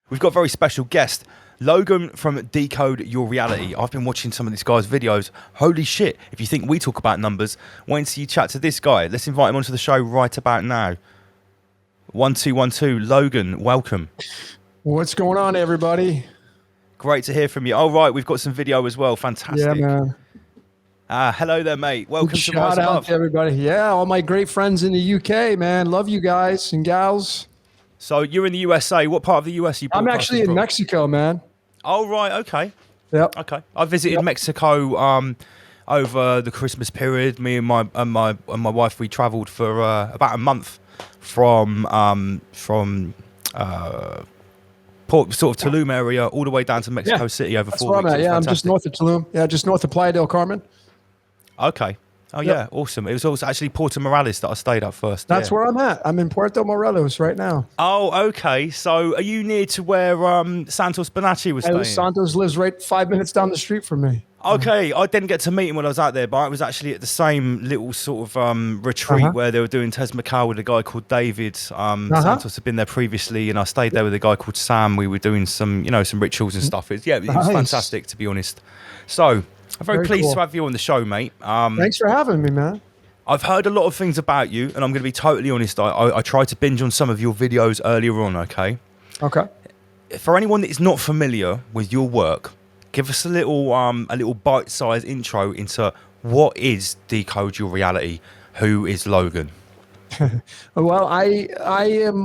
We've got a very special guest, Logan from Decode Your Reality. I've been watching some of this guy's videos. Holy shit, if you think we talk about numbers, wait until you chat to this guy. Let's invite him onto the show right about now. 1212, Logan, welcome. What's going on, everybody? Great to hear from you. Oh, right, we've got some video as well. Fantastic. Yeah, man. Hello there, mate. Welcome to Shout Rise out Above. to everybody. Yeah, all my great friends in the UK, man. Love you guys and gals. So you're in the USA. What part of the US are you I'm broadcasting actually in from? Mexico, man. Oh, right, okay. Yep. Okay. I visited Mexico over the Christmas period. Me and my wife, we travelled for about a month from Port, sort of Tulum area, all the way down to Mexico City over 4 weeks. That's where I'm at. Yeah, I'm just north of Tulum. Yeah, just north of Playa del Carmen. Okay. Oh, yeah, awesome. It was also actually Puerto Morales that I stayed at first. That's where I'm at. I'm in Puerto Morelos right now. Oh, okay. So are you near to where Santos Bonacci was staying? Santos lives right 5 minutes down the street from me. Okay, I didn't get to meet him when I was out there, but I was actually at the same little sort of retreat where they were doing Tesmacal with a guy called David. Santos had been there previously, and I stayed there with a guy called Sam. We were doing some rituals and stuff. It was fantastic, to be honest. So I'm very pleased to have you on the show, mate. Thanks for having me, man. I've heard a lot of things about you, and I'm going to be totally honest. I tried to binge on some of your videos earlier on, okay? Okay. For anyone that is not familiar with your work, give us a little bite-sized intro into what is Decode Your Reality. Who is Logan? Well, I am.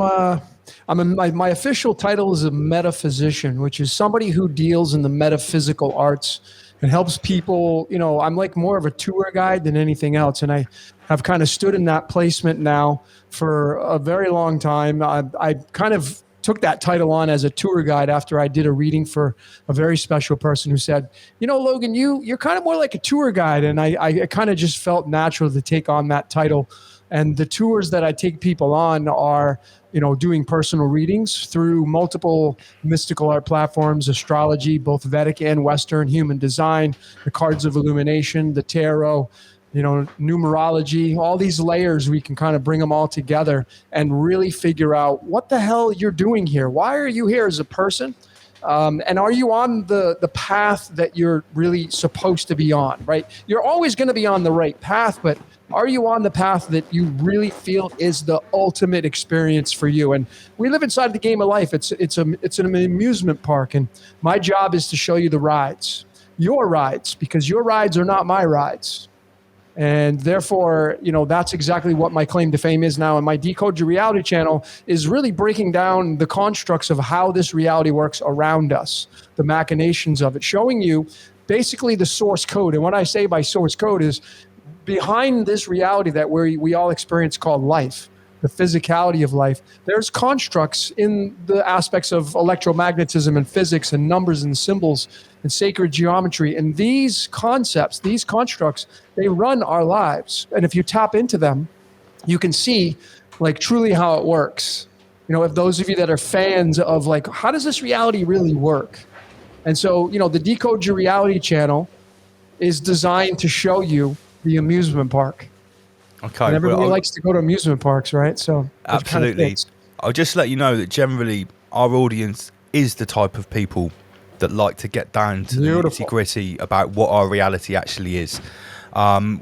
My official title is a metaphysician, which is somebody who deals in the metaphysical arts and helps people. You know, I'm like more of a tour guide than anything else, and I have kind of stood in that placement now for a very long time. I kind of took that title on as a tour guide after I did a reading for a very special person who said, you know, Logan, you're kind of more like a tour guide. And I kind of just felt natural to take on that title. And the tours that I take people on are, you know, doing personal readings through multiple mystical art platforms, astrology, both Vedic and Western, human design, the cards of illumination, the tarot, you know, numerology, all these layers. We can kind of bring them all together and really figure out what the hell you're doing here. Why are you here as a person? And are you on the path that you're really supposed to be on, right? You're always going to be on the right path, but are you on the path that you really feel is the ultimate experience for you? And we live inside the game of life. It's an amusement park, and my job is to show you the rides, your rides, because your rides are not my rides. And therefore, you know, that's exactly what my claim to fame is now. And my Decode Your Reality channel is really breaking down the constructs of how this reality works around us, the machinations of it, showing you basically the source code. And what I say by source code is behind this reality that we all experience called life, the physicality of life, there's constructs in the aspects of electromagnetism and physics and numbers and symbols and sacred geometry. And these concepts, these constructs, they run our lives. And if you tap into them, you can see like truly how it works. You know, if those of you that are fans of like, how does this reality really work? And so, you know, the Decode Your Reality channel is designed to show you the amusement park. Okay. And everybody likes to go to amusement parks, right? So absolutely. Kind of I'll just let you know that generally our audience is the type of people that like to get down to the nitty-gritty about what our reality actually is.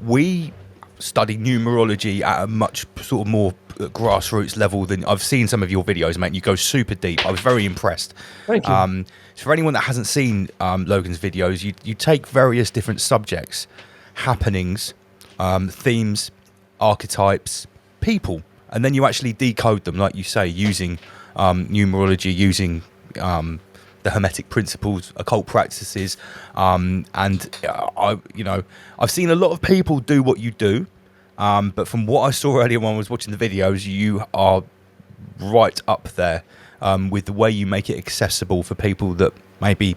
We study numerology at a much sort of more grassroots level than I've seen some of your videos, mate. You go super deep. I was very impressed. Thank you. So for anyone that hasn't seen Logan's videos, you take various different subjects, happenings, themes, archetypes, people, and then you actually decode them, like you say, using numerology, using the Hermetic principles, occult practices, and I've seen a lot of people do what you do, but from what I saw earlier when I was watching the videos, you are right up there with the way you make it accessible for people that maybe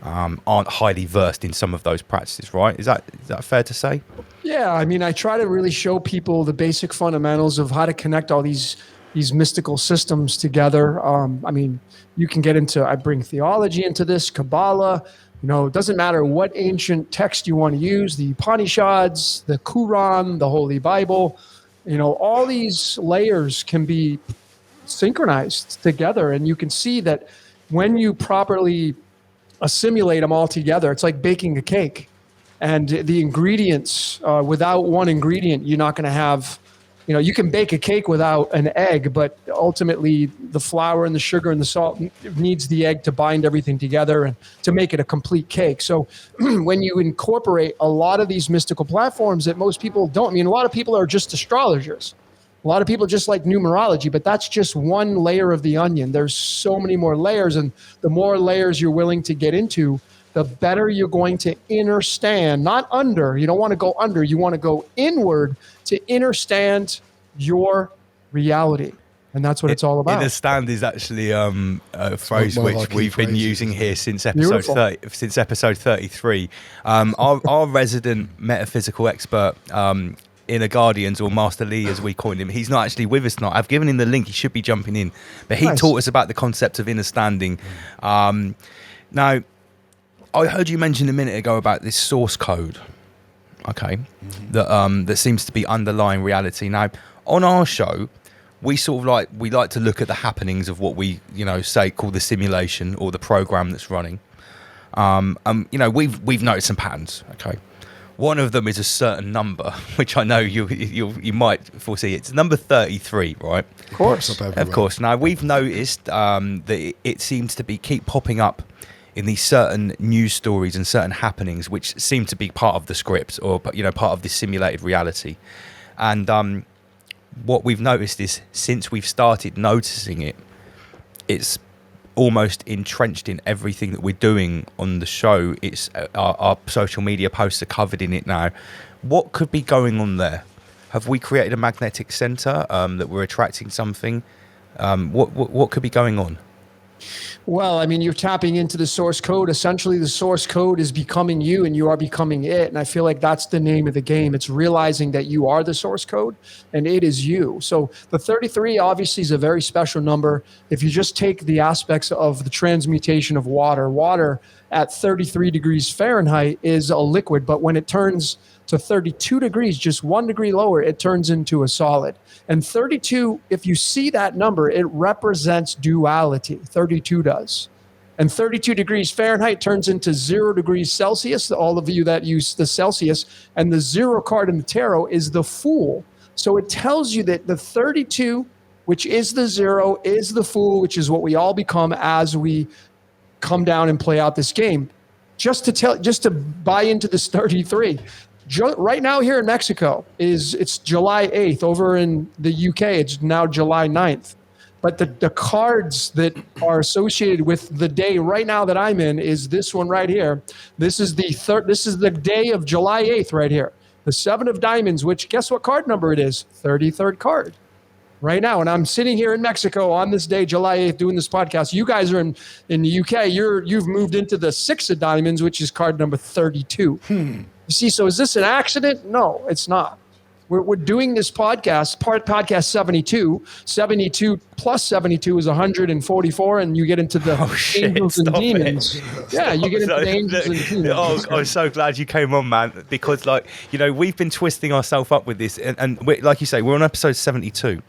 aren't highly versed in some of those practices, right? Is that fair to say? Yeah, I mean, I try to really show people the basic fundamentals of how to connect all these mystical systems together. I mean, you can get into, I bring theology into this, Kabbalah, you know, it doesn't matter what ancient text you want to use, the Upanishads, the Quran, the Holy Bible, you know, all these layers can be synchronized together. And you can see that when you properly assimilate them all together, it's like baking a cake. And the ingredients, without one ingredient, you're not going to have, you can bake a cake without an egg, but ultimately the flour and the sugar and the salt needs the egg to bind everything together and to make it a complete cake. So when you incorporate a lot of these mystical platforms that most people don't, a lot of people are just astrologers. A lot of people just like numerology, but that's just one layer of the onion. There's so many more layers, and the more layers you're willing to get into, the better you're going to understand, not under. You don't want to go under. You want to go inward to understand your reality. And that's what it's all about. Understand is actually a phrase which we've been using here since episode 33. Our resident metaphysical expert, Inner Guardians, or Master Lee as we coined him, he's not actually with us tonight. I've given him the link. He should be jumping in. But he taught us about the concept of understanding. Now, I heard you mention a minute ago about this source code, okay, that seems to be underlying reality. Now, on our show, we like to look at the happenings of what we say call the simulation or the program that's running. We've noticed some patterns, okay. One of them is a certain number, which I know you might foresee. It's number 33, right? Of course. Now, we've noticed that it seems to keep popping up in these certain news stories and certain happenings, which seem to be part of the script or part of this simulated reality. And what we've noticed is, since we've started noticing it, it's almost entrenched in everything that we're doing on the show. It's our social media posts are covered in it now. What could be going on there? Have we created a magnetic center that we're attracting something? What could be going on? Well, you're tapping into the source code. Essentially, the source code is becoming you and you are becoming it. And I feel like that's the name of the game. It's realizing that you are the source code and it is you. So the 33 obviously is a very special number. If you just take the aspects of the transmutation of water at 33 degrees Fahrenheit is a liquid, but when it turns to 32 degrees, just 1 degree lower, it turns into a solid. And 32, if you see that number, it represents duality. 32 does. And 32 degrees Fahrenheit turns into 0 degrees Celsius, all of you that use the Celsius, and the 0 card in the tarot is the Fool. So it tells you that the 32, which is the 0, is the Fool, which is what we all become as we come down and play out this game. Just to buy into this 33. Right now here in Mexico it's July 8th. Over in the UK, it's now July 9th. But the cards that are associated with the day right now that I'm in is this one right here. This is the day of July 8th right here. The 7 of Diamonds, which guess what card number it is? 33rd card. Right now, and I'm sitting here in Mexico on this day, July 8th, doing this podcast. You guys are in the UK. You've moved into the 6 of Diamonds, which is card number 32. You see, so is this an accident? No, it's not. We're doing this podcast 72. 72 plus 72 is 144, and you get into the angels and demons. Yeah, you get into the angels and demons. I'm so glad you came on, man, because we've been twisting ourselves up with this, and like you say, we're on episode 72.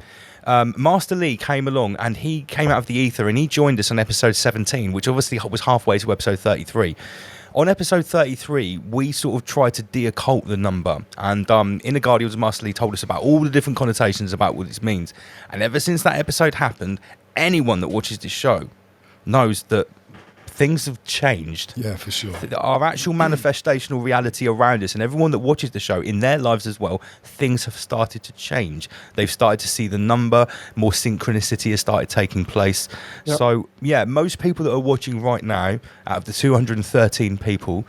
Master Lee came along and he came out of the ether and he joined us on episode 17, which obviously was halfway to episode 33. On episode 33, we sort of tried to de-occult the number, and Inner Guardians Master Lee told us about all the different connotations about what this means. And ever since that episode happened, anyone that watches this show knows that things have changed. Yeah, for sure. Our actual manifestational reality around us, and everyone that watches the show in their lives as well, things have started to change. They've started to see the number, more synchronicity has started taking place. Yep. So, yeah, most people that are watching right now, out of the 213 people,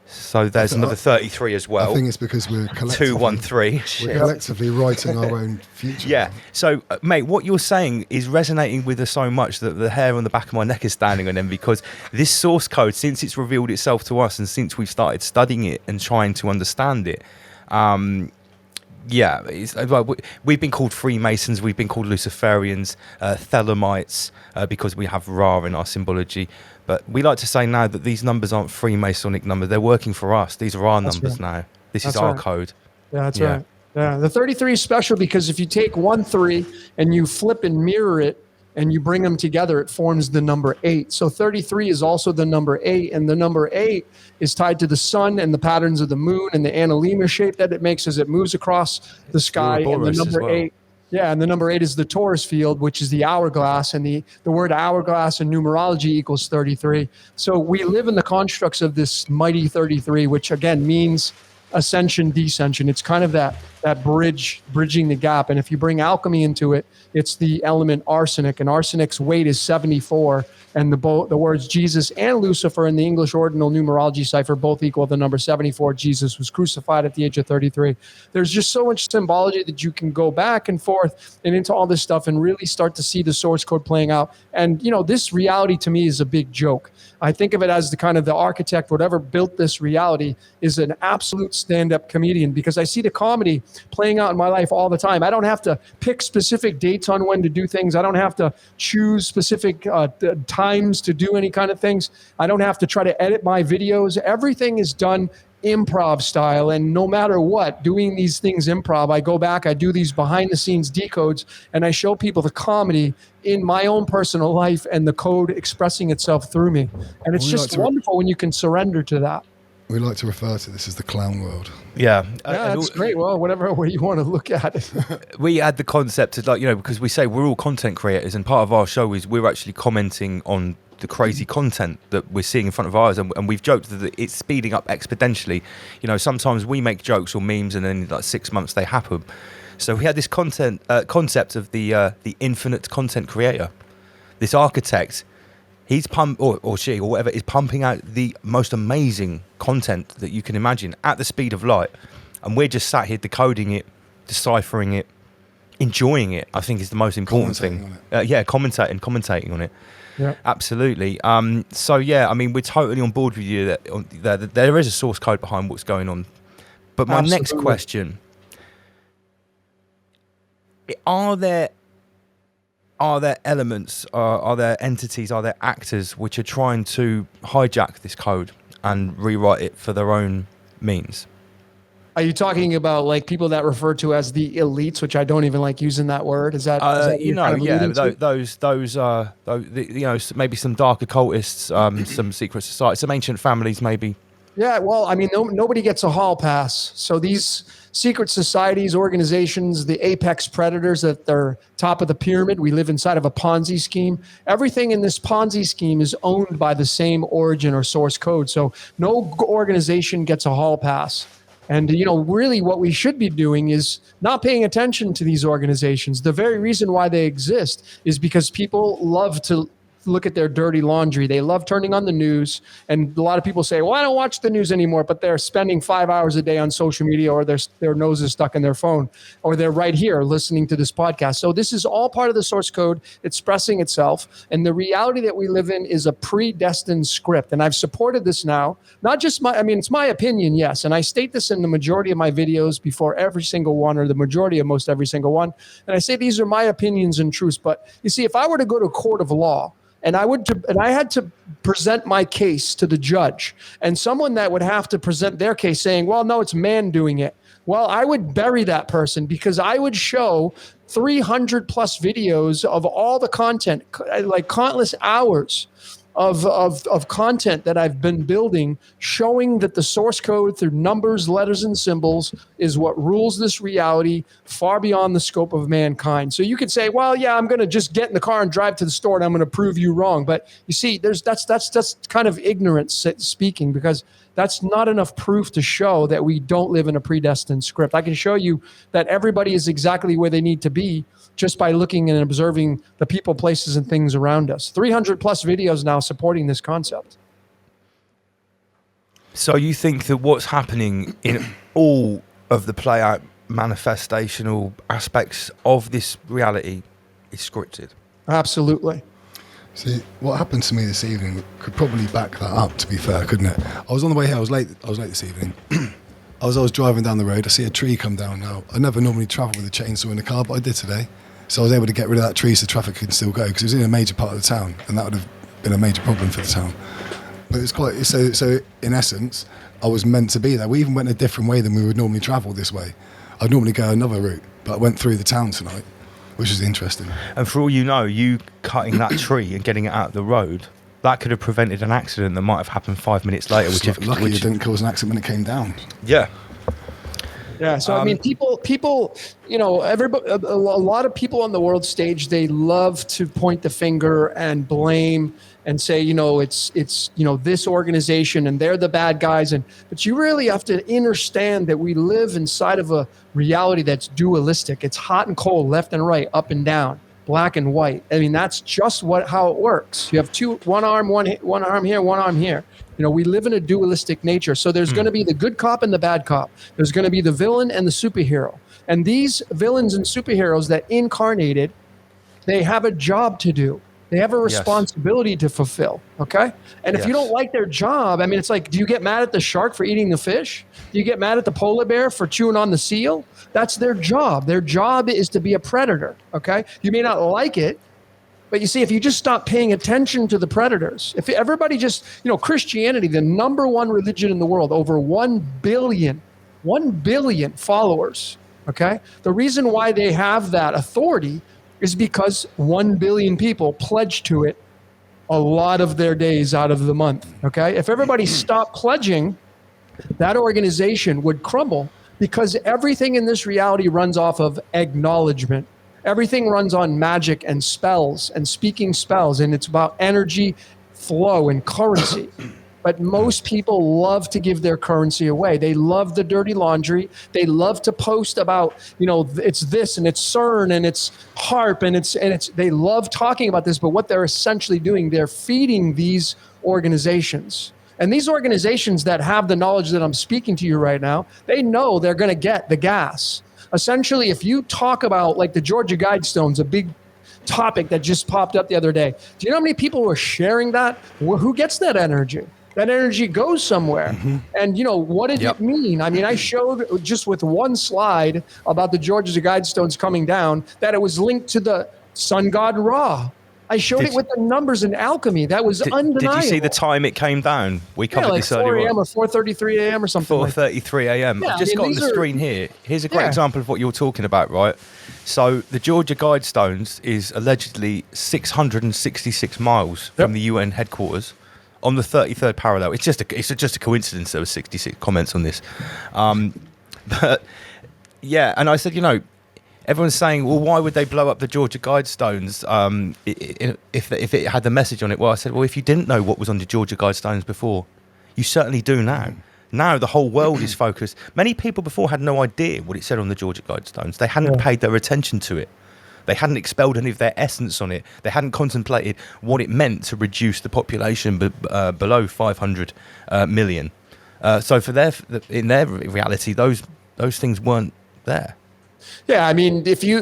so there's another 33 as well. I think it's because we're collectively 213. We're collectively writing our own future. Yeah. So, mate, what you're saying is resonating with us so much that the hair on the back of my neck is standing on end, because this source code, since it's revealed itself to us and since we've started studying it and trying to understand it, we've been called Freemasons, we've been called Luciferians, Thelemites, because we have Ra in our symbology. But we like to say now that these numbers aren't Freemasonic numbers. They're working for us. These are our numbers now. This is our code. Yeah, that's right. Yeah, the 33 is special because if you take 1 3 and you flip and mirror it, and you bring them together, it forms the number 8. So 33 is also the number 8, and the number 8 is tied to the sun and the patterns of the moon and the analemma shape that it makes as it moves across the sky. And the number 8, and the number 8 is the Taurus field, which is the hourglass, and the word hourglass in numerology equals 33. So we live in the constructs of this mighty 33, which again means ascension, descension. It's kind of that bridging the gap. And if you bring alchemy into it, it's the element arsenic, and arsenic's weight is 74. And the words Jesus and Lucifer in the English ordinal numerology cipher both equal the number 74. Jesus was crucified at the age of 33. There's just so much symbology that you can go back and forth and into all this stuff and really start to see the source code playing out. And, this reality to me is a big joke. I think of it as the kind of the architect, whatever built this reality, is an absolute stand-up comedian, because I see the comedy playing out in my life all the time. I don't have to pick specific dates on when to do things. I don't have to choose specific times to do any kind of things. I don't have to try to edit my videos. Everything is done improv style, and no matter what, doing these things improv, I go back, I do these behind the scenes decodes, and I show people the comedy in my own personal life and the code expressing itself through me. And it's just wonderful when you can surrender to that. We like to refer to this as the clown world. Yeah, that's great. Well, whatever way you want to look at it. We had the concept of because we say we're all content creators, and part of our show is we're actually commenting on the crazy content that we're seeing in front of our eyes, and we've joked that it's speeding up exponentially. Sometimes we make jokes or memes, and then in 6 months they happen. So we had this concept of the infinite content creator, this architect. He's or she or whatever is pumping out the most amazing content that you can imagine at the speed of light, and we're just sat here decoding it, deciphering it, enjoying it. I think is the most important thing. Commentating on it. Yeah, absolutely. So yeah, I mean, we're totally on board with you that there is a source code behind what's going on. But my next question: Are there elements, are there entities, are there actors which are trying to hijack this code and rewrite it for their own means? Are you talking about like people that refer to as the elites, which I don't even like using that word? Is that those maybe some dark occultists, some secret societies, some ancient families, maybe. Yeah, well, I mean, nobody gets a hall pass. So these secret societies, organizations, the apex predators at their top of the pyramid, we live inside of a Ponzi scheme. Everything in this Ponzi scheme is owned by the same origin or source code. So no organization gets a hall pass. And, really what we should be doing is not paying attention to these organizations. The very reason why they exist is because people love to look at their dirty laundry. They love turning on the news. And a lot of people say, well, I don't watch the news anymore, but they're spending 5 hours a day on social media, or their nose is stuck in their phone, or they're right here listening to this podcast. So this is all part of the source code expressing itself. And the reality that we live in is a predestined script. And I've supported this now, not just it's my opinion, yes. And I state this in the majority of my videos before every single one, or the majority of most every single one. And I say these are my opinions and truths. But you see, if I were to go to a court of law, and I had to present my case to the judge, and someone that would have to present their case saying, well, no, it's man doing it. Well, I would bury that person, because I would show 300 plus videos of all the content, like countless hours of content that I've been building, showing that the source code through numbers, letters, and symbols is what rules this reality far beyond the scope of mankind. So you could say, well, yeah, I'm going to just get in the car and drive to the store and I'm going to prove you wrong. But you see, that's kind of ignorance speaking, because that's not enough proof to show that we don't live in a predestined script. I can show you that everybody is exactly where they need to be just by looking and observing the people, places, and things around us. 300 plus videos now supporting this concept. So you think that what's happening in all of the play-out manifestational aspects of this reality is scripted? Absolutely. See, what happened to me this evening could probably back that up, to be fair, couldn't it? I was on the way here, I was late this evening. I was driving down the road, I see a tree come down now. I never normally travel with a chainsaw in the car, but I did today. So I was able to get rid of that tree so traffic could still go, because it was in a major part of the town, and that would have been a major problem for the town. But it's quite, so in essence, I was meant to be there. We even went a different way than we would normally travel this way. I'd normally go another route, but I went through the town tonight. which is interesting. And for all you know, you cutting that tree and getting it out of the road, that could have prevented an accident that might have happened 5 minutes later. Lucky it didn't cause an accident when it came down. Yeah. Yeah, so I mean, people, you know, everybody, a lot of people on the world stage, they love to point the finger and blame and say, you know, it's you know, this organization and they're the bad guys, but you really have to understand that we live inside of a reality that's dualistic. It's hot and cold, left and right, up and down, black and white. I mean, that's just how it works. You have one arm here, one arm here. You know, we live in a dualistic nature. So there's going to be the good cop and the bad cop. There's going to be the villain and the superhero. And these villains and superheroes that incarnated, they have a job to do. They have a responsibility to fulfill, okay? And if you don't like their job, I mean, it's like, do you get mad at the shark for eating the fish? Do you get mad at the polar bear for chewing on the seal? That's their job. Their job is to be a predator, okay? You may not like it, but you see, if you just stop paying attention to the predators, if everybody just, you know, Christianity, the number one religion in the world, over 1 billion followers, okay? The reason why they have that authority is because 1 billion people pledge to it a lot of their days out of the month, okay? If everybody stopped pledging, that organization would crumble because everything in this reality runs off of acknowledgement. Everything runs on magic and spells and speaking spells, and it's about energy flow and currency. But most people love to give their currency away. They love the dirty laundry. They love to post about, you know, it's this and it's CERN and it's HARP and it's they love talking about this, but what they're essentially doing, they're feeding these organizations. And these organizations that have the knowledge that I'm speaking to you right now, they know they're going to get the gas. Essentially, if you talk about like the Georgia Guidestones, a big topic that just popped up the other day, do you know how many people were sharing that? Who gets that energy? That energy goes somewhere. Mm-hmm. And, you know, what did it mean? I mean, I showed just with one slide about the Georgia Guidestones coming down that it was linked to the sun god Ra. I showed it with the numbers in alchemy. That was undeniable. Did you see the time it came down? We covered like this earlier. 4 a.m. or 4:33 a.m. or something. 4:33 a.m. I've just got on the screen here. Here's a great example of what you're talking about, right? So the Georgia Guidestones is allegedly 666 miles from the UN headquarters on the 33rd parallel. It's just a coincidence there were 66 comments on this. But yeah, and I said, you know, everyone's saying, well, why would they blow up the Georgia Guidestones if it had the message on it? Well, I said, well, if you didn't know what was on the Georgia Guidestones before, you certainly do now. Now the whole world is focused. Many people before had no idea what it said on the Georgia Guidestones. They hadn't paid their attention to it. They hadn't expelled any of their essence on it. They hadn't contemplated what it meant to reduce the population below 500 million. So in their reality, those things weren't there. Yeah, I mean, if you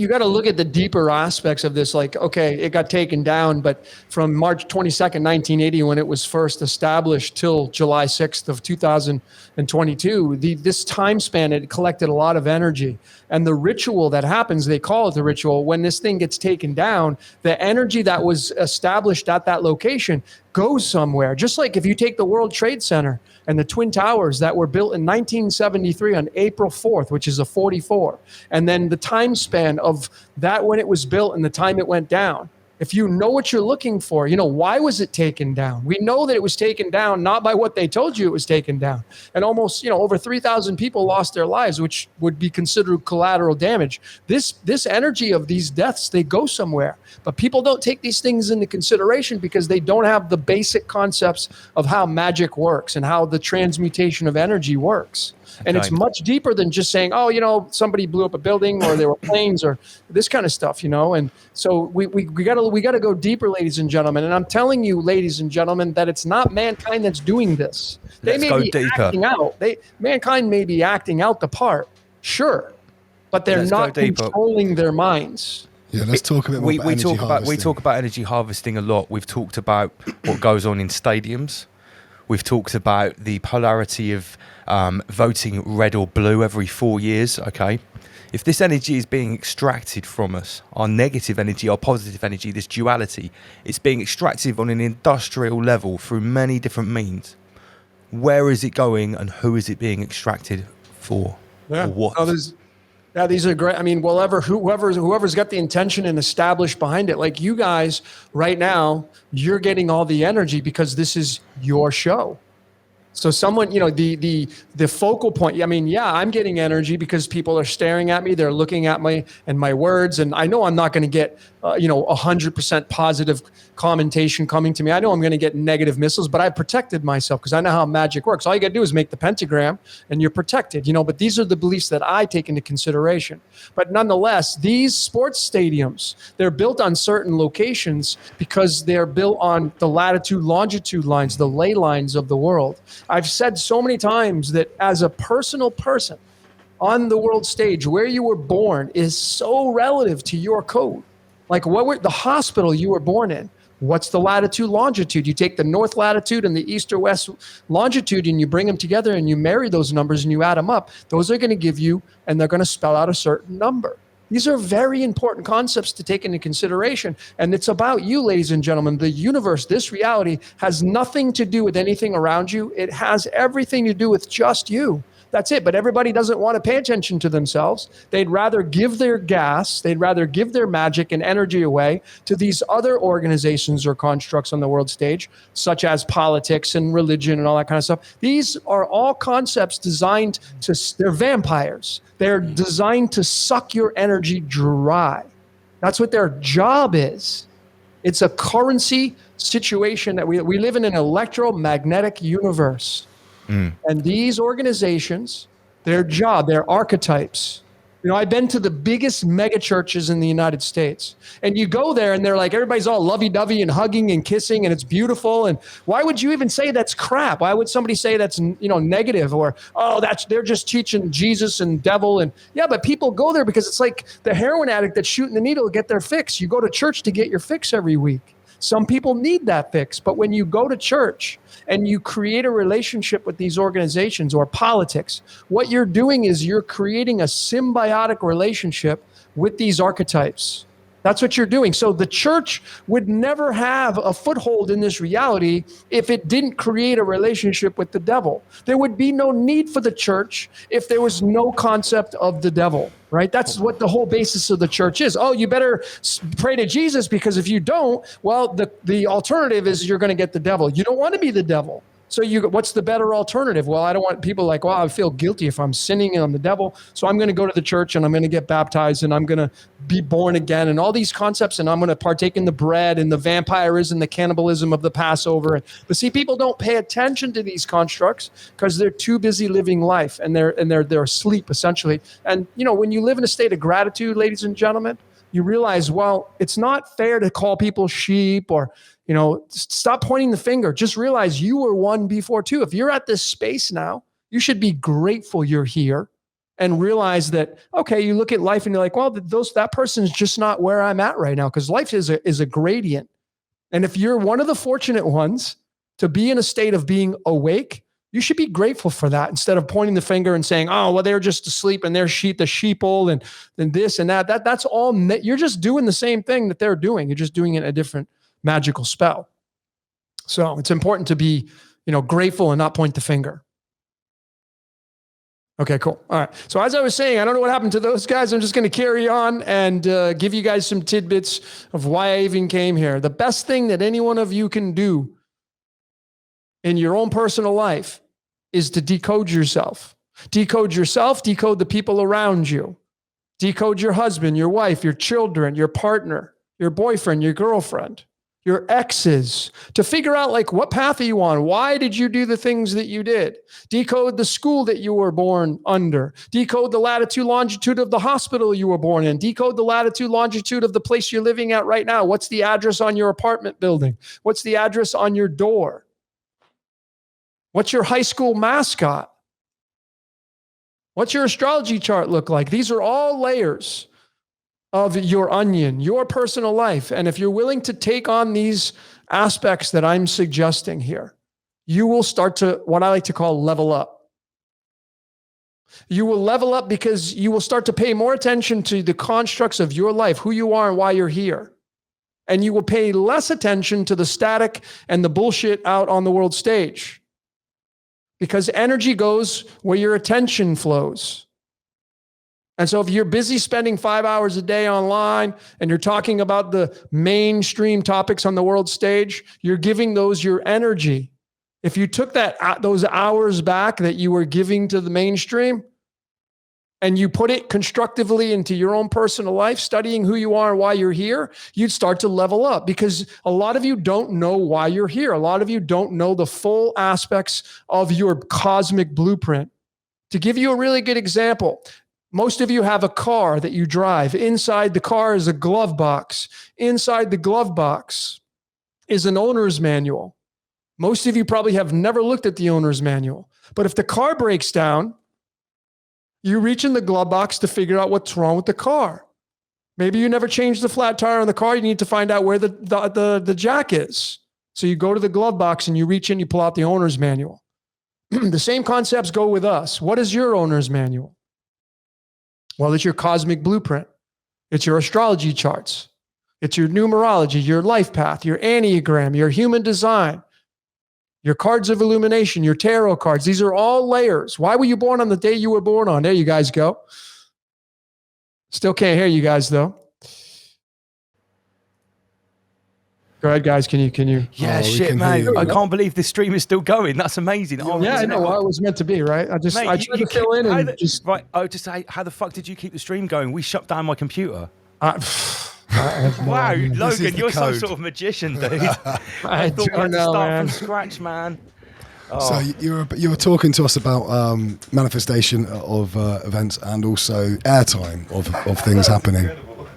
got to look at the deeper aspects of this, like, okay, it got taken down, but from March 22nd, 1980, when it was first established till July 6th of 2022, this time span, it collected a lot of energy. And the ritual that happens, they call it the ritual, when this thing gets taken down, the energy that was established at that location goes somewhere. Just like if you take the World Trade Center and the Twin Towers that were built in 1973 on April 4th, which is a 44, and then the time span of that when it was built and the time it went down. If you know what you're looking for, you know, why was it taken down? We know that it was taken down not by what they told you it was taken down. And almost, you know, over 3,000 people lost their lives, which would be considered collateral damage. This energy of these deaths, they go somewhere. But people don't take these things into consideration because they don't have the basic concepts of how magic works and how the transmutation of energy works. And it's much deeper than just saying, oh, you know, somebody blew up a building or there were planes or this kind of stuff, you know. And so we got to go deeper, ladies and gentlemen. And I'm telling you, ladies and gentlemen, that it's not mankind that's doing this. They may be acting out. Mankind may be acting out the part, sure, but they're not controlling their minds. Yeah, let's talk a bit more about energy harvesting. We talk about energy harvesting a lot. We've talked about what goes on in stadiums. We've talked about the polarity of voting red or blue every 4 years, okay? If this energy is being extracted from us, our negative energy, our positive energy, this duality, it's being extracted on an industrial level through many different means. Where is it going and who is it being extracted for? Yeah. Or what? Oh, Yeah, these are great. I mean, whoever's got the intention and established behind it, like you guys right now, you're getting all the energy because this is your show. So someone, the focal point, I mean, yeah, I'm getting energy because people are staring at me. They're looking at my words. And I know I'm not going to get, 100% positive commentation coming to me. I know I'm going to get negative missiles, but I protected myself because I know how magic works. All you got to do is make the pentagram and you're protected, but these are the beliefs that I take into consideration. But nonetheless, these sports stadiums, they're built on certain locations because they're built on the latitude, longitude lines, the ley lines of the world. I've said so many times that as a personal person on the world stage, where you were born is so relative to your code. Like the hospital you were born in, what's the latitude, longitude? You take the north latitude and the east or west longitude and you bring them together and you marry those numbers and you add them up. Those are going to give you, and they're going to spell out a certain number. These are very important concepts to take into consideration. And it's about you, ladies and gentlemen. The universe, this reality, has nothing to do with anything around you. It has everything to do with just you. That's it. But everybody doesn't want to pay attention to themselves. They'd rather give their gas, they'd rather give their magic and energy away to these other organizations or constructs on the world stage, such as politics and religion and all that kind of stuff. These are all concepts designed they're vampires. They're designed to suck your energy dry. That's what their job is. It's a currency situation that we live in an electromagnetic universe. And these organizations, their job, their archetypes. I've been to the biggest mega churches in the United States. And you go there and they're like, everybody's all lovey-dovey and hugging and kissing and it's beautiful. And why would you even say that's crap? Why would somebody say that's, negative or, they're just teaching Jesus and devil? And yeah, but people go there because it's like the heroin addict that's shooting the needle to get their fix. You go to church to get your fix every week. Some people need that fix. But when you go to church and you create a relationship with these organizations or politics, what you're doing is you're creating a symbiotic relationship with these archetypes. That's what you're doing. So the church would never have a foothold in this reality if it didn't create a relationship with the devil. There would be no need for the church if there was no concept of the devil, right? That's what the whole basis of the church is. Oh, you better pray to Jesus because if you don't, well, the alternative is you're going to get the devil. You don't want to be the devil. So what's the better alternative? Well, I don't want people like, well, I feel guilty if I'm sinning and I'm the devil. So I'm going to go to the church and I'm going to get baptized and I'm going to be born again and all these concepts. And I'm going to partake in the bread and the vampirism, the cannibalism of the Passover. But see, people don't pay attention to these constructs because they're too busy living life and they're asleep essentially. And, when you live in a state of gratitude, ladies and gentlemen, you realize, well, it's not fair to call people sheep or, stop pointing the finger. Just realize you were one before too. If you're at this space now, you should be grateful you're here and realize that, okay, you look at life and you're like, well, that person's just not where I'm at right now because life is a gradient. And if you're one of the fortunate ones to be in a state of being awake, you should be grateful for that instead of pointing the finger and saying, oh, well, they're just asleep and they're the sheeple and this and that. That's all. You're just doing the same thing that they're doing. You're just doing it a different magical spell. So it's important to be, grateful and not point the finger. Okay, cool. All right. So as I was saying, I don't know what happened to those guys. I'm just going to carry on and give you guys some tidbits of why I even came here. The best thing that any one of you can do in your own personal life is to decode yourself. Decode yourself, decode the people around you. Decode your husband, your wife, your children, your partner, your boyfriend, your girlfriend, your exes, to figure out what path are you on? Why did you do the things that you did? Decode the school that you were born under. Decode the latitude, longitude of the hospital you were born in. Decode the latitude, longitude of the place you're living at right now. What's the address on your apartment building? What's the address on your door? What's your high school mascot? What's your astrology chart look like? These are all layers of your onion, your personal life. And if you're willing to take on these aspects that I'm suggesting here, you will start to, what I like to call, level up. You will level up because you will start to pay more attention to the constructs of your life, who you are and why you're here. And you will pay less attention to the static and the bullshit out on the world stage. Because energy goes where your attention flows. And so if you're busy spending 5 hours a day online and you're talking about the mainstream topics on the world stage, you're giving those your energy. If you took those hours back that you were giving to the mainstream and you put it constructively into your own personal life, studying who you are and why you're here, you'd start to level up, because a lot of you don't know why you're here. A lot of you don't know the full aspects of your cosmic blueprint. To give you a really good example, most of you have a car that you drive. Inside the car is a glove box. Inside the glove box is an owner's manual. Most of you probably have never looked at the owner's manual. But if the car breaks down, you reach in the glove box to figure out what's wrong with the car. Maybe you never changed the flat tire on the car. You need to find out where the jack is. So you go to the glove box and you reach in, you pull out the owner's manual. The same concepts go with us. What is your owner's manual? Well, it's your cosmic blueprint. It's your astrology charts. It's your numerology, your life path, your Enneagram, your human design, your cards of illumination, your tarot cards. These are all layers. Why were you born on the day you were born on? There you guys go. Still can't hear you guys, though. Go ahead, guys. Can you? Yeah, shit, man. I can't believe this stream is still going. That's amazing. Yeah, I know. Well, it was meant to be, right? I tried to fill in and just... Right, just say, how the fuck did you keep the stream going? We shut down my computer. Wow, Logan, you're some sort of magician, dude. I thought we had to start from scratch, man. Oh. So you were talking to us about manifestation of events and also airtime of things happening.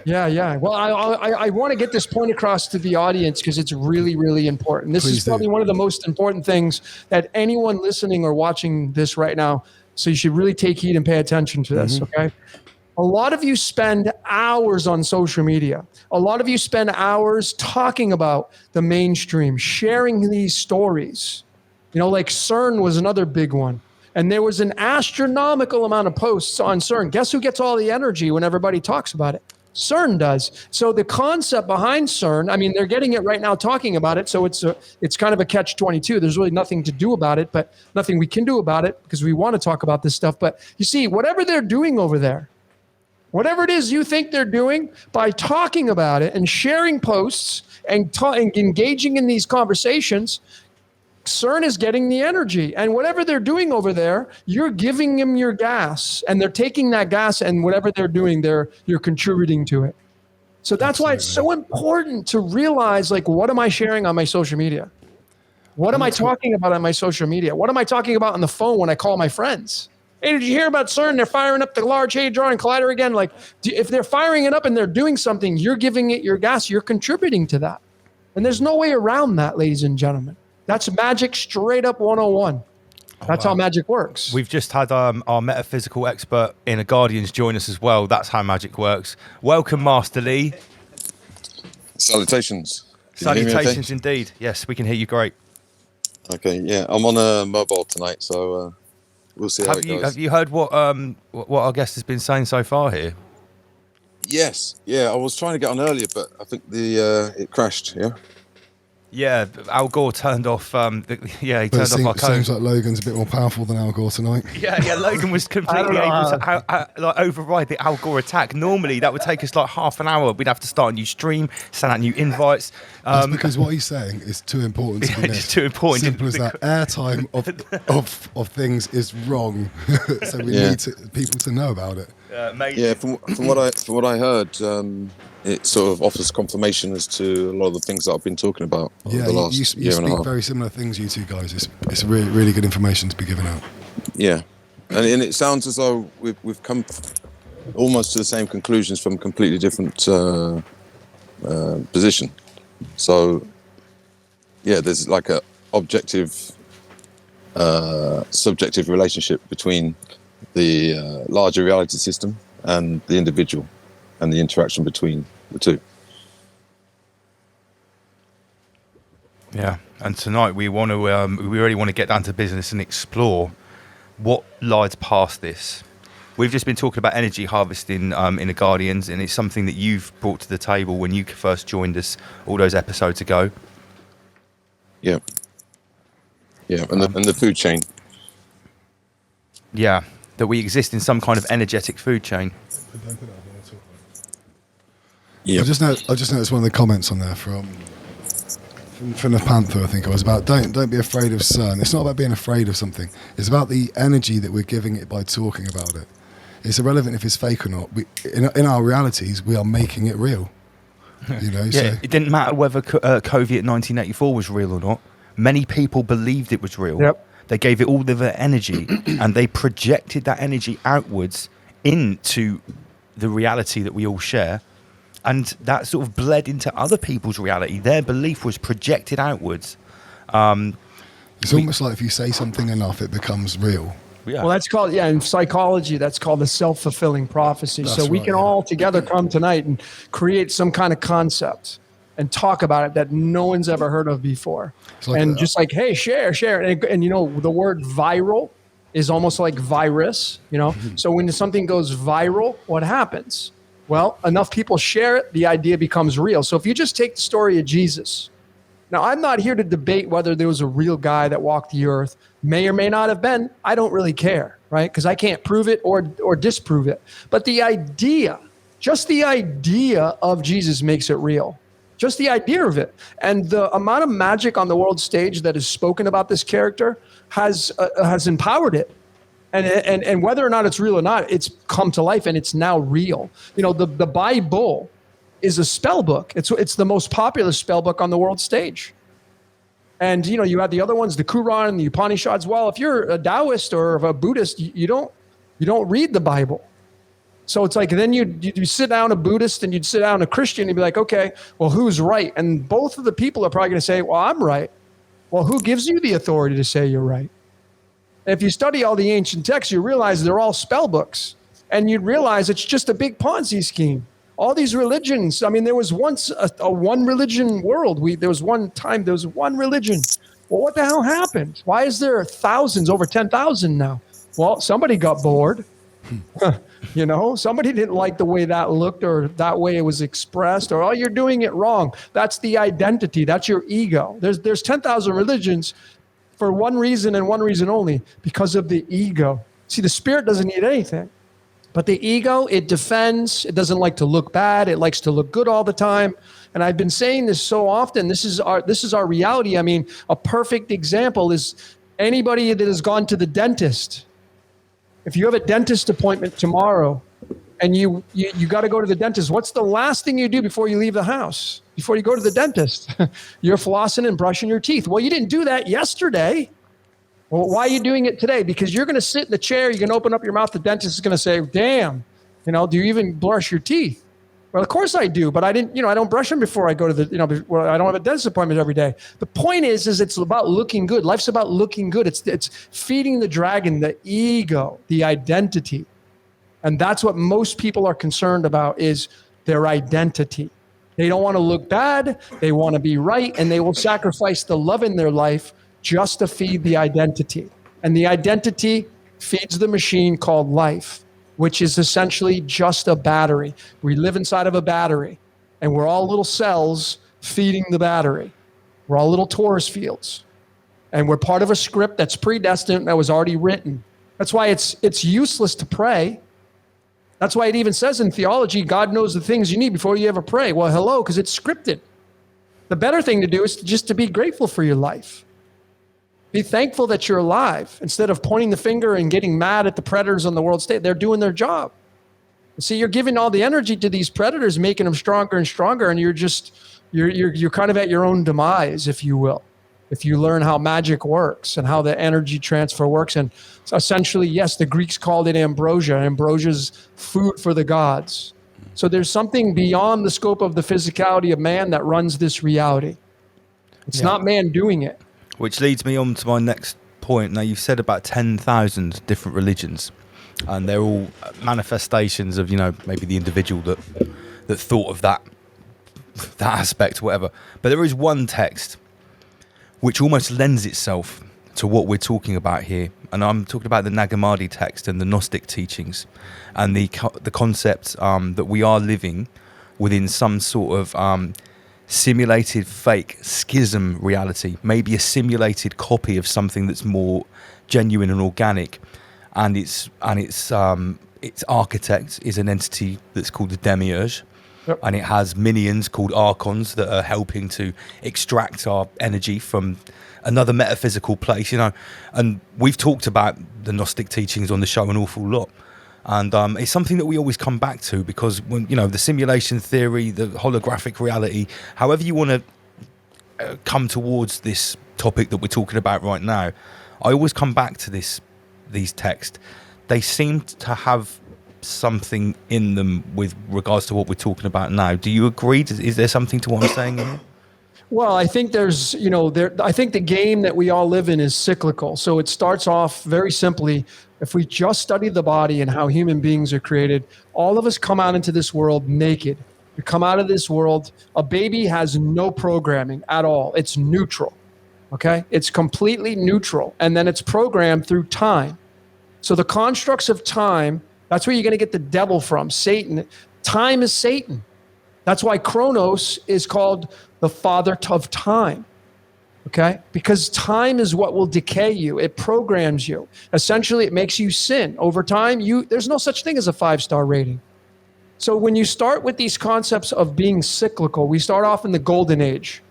Yeah. Well, I want to get this point across to the audience because it's really, really important. This is probably one of the most important things that anyone listening or watching this right now. So you should really take heed and pay attention to this, okay? A lot of you spend hours on social media. A lot of you spend hours talking about the mainstream, sharing these stories. You know, like CERN was another big one. And there was an astronomical amount of posts on CERN. Guess who gets all the energy when everybody talks about it? CERN does. So the concept behind CERN, I mean, they're getting it right now talking about it. So it's kind of a catch-22. There's really nothing to do about it, but nothing we can do about it because we want to talk about this stuff. But you see, whatever they're doing over there, whatever it is you think they're doing, by talking about it and sharing posts and engaging in these conversations, CERN is getting the energy. And whatever they're doing over there, you're giving them your gas. And they're taking that gas, and whatever they're doing, you're contributing to it. So that's why it's so important to realize, like, what am I sharing on my social media? What am I talking about on my social media? What am I talking about on the phone when I call my friends? Hey, did you hear about CERN? They're firing up the Large Hadron Collider again. Like, if they're firing it up and they're doing something, you're giving it your gas. You're contributing to that. And there's no way around that, ladies and gentlemen. That's magic straight up 101. That's how magic works. We've just had our metaphysical expert in a Guardians join us as well. That's how magic works. Welcome, Master Lee. Salutations. Salutations indeed. Yes, we can hear you great. Okay, yeah. I'm on a mobile tonight, so we'll see how it goes. Have you heard what our guest has been saying so far here? Yes. Yeah, I was trying to get on earlier, but I think it crashed, yeah? Yeah, Al Gore turned off. He turned off our code. Seems like Logan's a bit more powerful than Al Gore tonight. Yeah. Logan was completely able to override the Al Gore attack. Normally, that would take us like half an hour. We'd have to start a new stream, send out new invites. That's because what he's saying is too important to be missed. Just too important. Simple as that. Airtime of things is wrong, so we need people to know about it. Yeah, from what I heard. It sort of offers confirmation as to a lot of the things that I've been talking about over the last year and a half. You speak very similar things, you two guys. It's really, really good information to be given out. Yeah, and it sounds as though we've come almost to the same conclusions from a completely different position. So, yeah, there's like a objective, subjective relationship between the larger reality system and the individual, and the interaction between the two. Yeah, and tonight we really want to get down to business and explore what lies past this. We've just been talking about energy harvesting in the Guardians, and it's something that you've brought to the table when you first joined us all those episodes ago. Yeah, and the food chain. Yeah, that we exist in some kind of energetic food chain. Yeah. I just noticed one of the comments on there from the Panther, I think it was, about don't be afraid of CERN. It's not about being afraid of something. It's about the energy that we're giving it by talking about it. It's irrelevant if it's fake or not. In our realities, we are making it real. You know, yeah, so it didn't matter whether COVID 1984 was real or not. Many people believed it was real. Yep. They gave it all of their energy and they projected that energy outwards into the reality that we all share. And that sort of bled into other people's reality. Their belief was projected outwards. It's almost like if you say something enough, it becomes real. Yeah. Well, that's called, in psychology, that's called a self-fulfilling prophecy. That's so we right, can all together come tonight and create some kind of concept and talk about it that no one's ever heard of before. And just like, hey, share. And you know, the word viral is almost like virus, you know? So when something goes viral, what happens? Well, enough people share it, the idea becomes real. So if you just take the story of Jesus, now I'm not here to debate whether there was a real guy that walked the earth, may or may not have been. I don't really care, right? Because I can't prove it or disprove it. But the idea, just the idea of Jesus makes it real. Just the idea of it. And the amount of magic on the world stage that is spoken about this character has empowered it. And whether or not it's real or not, it's come to life and it's now real. You know, the Bible is a spell book. It's the most popular spell book on the world stage. And, you know, you have the other ones, the Quran and the Upanishads. Well, if you're a Taoist or a Buddhist, you don't read the Bible. So it's like, then you sit down a Buddhist and you'd sit down a Christian and you'd be like, okay, well, who's right? And both of the people are probably going to say, well, I'm right. Well, who gives you the authority to say you're right? If you study all the ancient texts, you realize they're all spell books. And you'd realize it's just a big Ponzi scheme. All these religions, I mean, there was once a one religion world. There was one time, there was one religion. Well, what the hell happened? Why is there thousands, over 10,000 now? Well, somebody got bored. You know, somebody didn't like the way that looked or that way it was expressed, or, oh, you're doing it wrong. That's the identity. That's your ego. There's 10,000 religions for one reason and one reason only, because of the ego. See, the spirit doesn't need anything. But the ego, it defends. It doesn't like to look bad. It likes to look good all the time. And I've been saying this so often. This is our reality. I mean, a perfect example is anybody that has gone to the dentist. If you have a dentist appointment tomorrow and you got to go to the dentist, what's the last thing you do before you leave the house? Before you go to the dentist? You're flossing and brushing your teeth. Well, you didn't do that yesterday. Well, why are you doing it today? Because you're going to sit in the chair, you're going to open up your mouth, the dentist is going to say, damn, you know, do you even brush your teeth? Well, of course I do, but I didn't, you know, I don't brush them before I go to the, you know, I don't have a dentist appointment every day. The point is it's about looking good. Life's about looking good. It's feeding the dragon, the ego, the identity. And that's what most people are concerned about, is their identity. They don't want to look bad. They want to be right. And they will sacrifice the love in their life just to feed the identity. And the identity feeds the machine called life, which is essentially just a battery. We live inside of a battery, and we're all little cells feeding the battery. We're all little torus fields. And we're part of a script that's predestined, that was already written. That's why it's useless to pray. That's why it even says in theology, God knows the things you need before you ever pray. Well, hello, because it's scripted. The better thing to do is just to be grateful for your life. Be thankful that you're alive, instead of pointing the finger and getting mad at the predators on the world stage. They're doing their job. See, you're giving all the energy to these predators, making them stronger and stronger, and you're kind of at your own demise, if you will, if you learn how magic works and how the energy transfer works. And so essentially, yes, the Greeks called it ambrosia. Ambrosia's food for the gods. So there's something beyond the scope of the physicality of man that runs this reality. It's not man doing it. Which leads me on to my next point. Now, you've said about 10,000 different religions, and they're all manifestations of, you know, maybe the individual that thought of that aspect, whatever. But there is one text which almost lends itself to what we're talking about here. And I'm talking about the Nag Hammadi text and the Gnostic teachings, and the concept that we are living within some sort of simulated fake schism reality, maybe a simulated copy of something that's more genuine and organic, and it's its architect is an entity that's called the Demiurge. Yep. And it has minions called archons that are helping to extract our energy from another metaphysical place, you know. And we've talked about the Gnostic teachings on the show an awful lot. And it's something that we always come back to, because when, you know, the simulation theory, the holographic reality, however you want to come towards this topic that we're talking about right now, I always come back to these texts. They seem to have something in them with regards to what we're talking about now. Do you agree? Is there something to what I'm saying here? Well, I think there's, I think the game that we all live in is cyclical. So it starts off very simply. If we just study the body and how human beings are created, all of us come out into this world naked. We come out of this world, a baby has no programming at all. It's neutral, okay? It's completely neutral. And then it's programmed through time. So the constructs of time, that's where you're going to get the devil from, Satan. Time is Satan. That's why Kronos is called the father of time, okay? Because time is what will decay you. It programs you. Essentially, it makes you sin. Over time, there's no such thing as a 5-star rating. So when you start with these concepts of being cyclical, we start off in the golden age,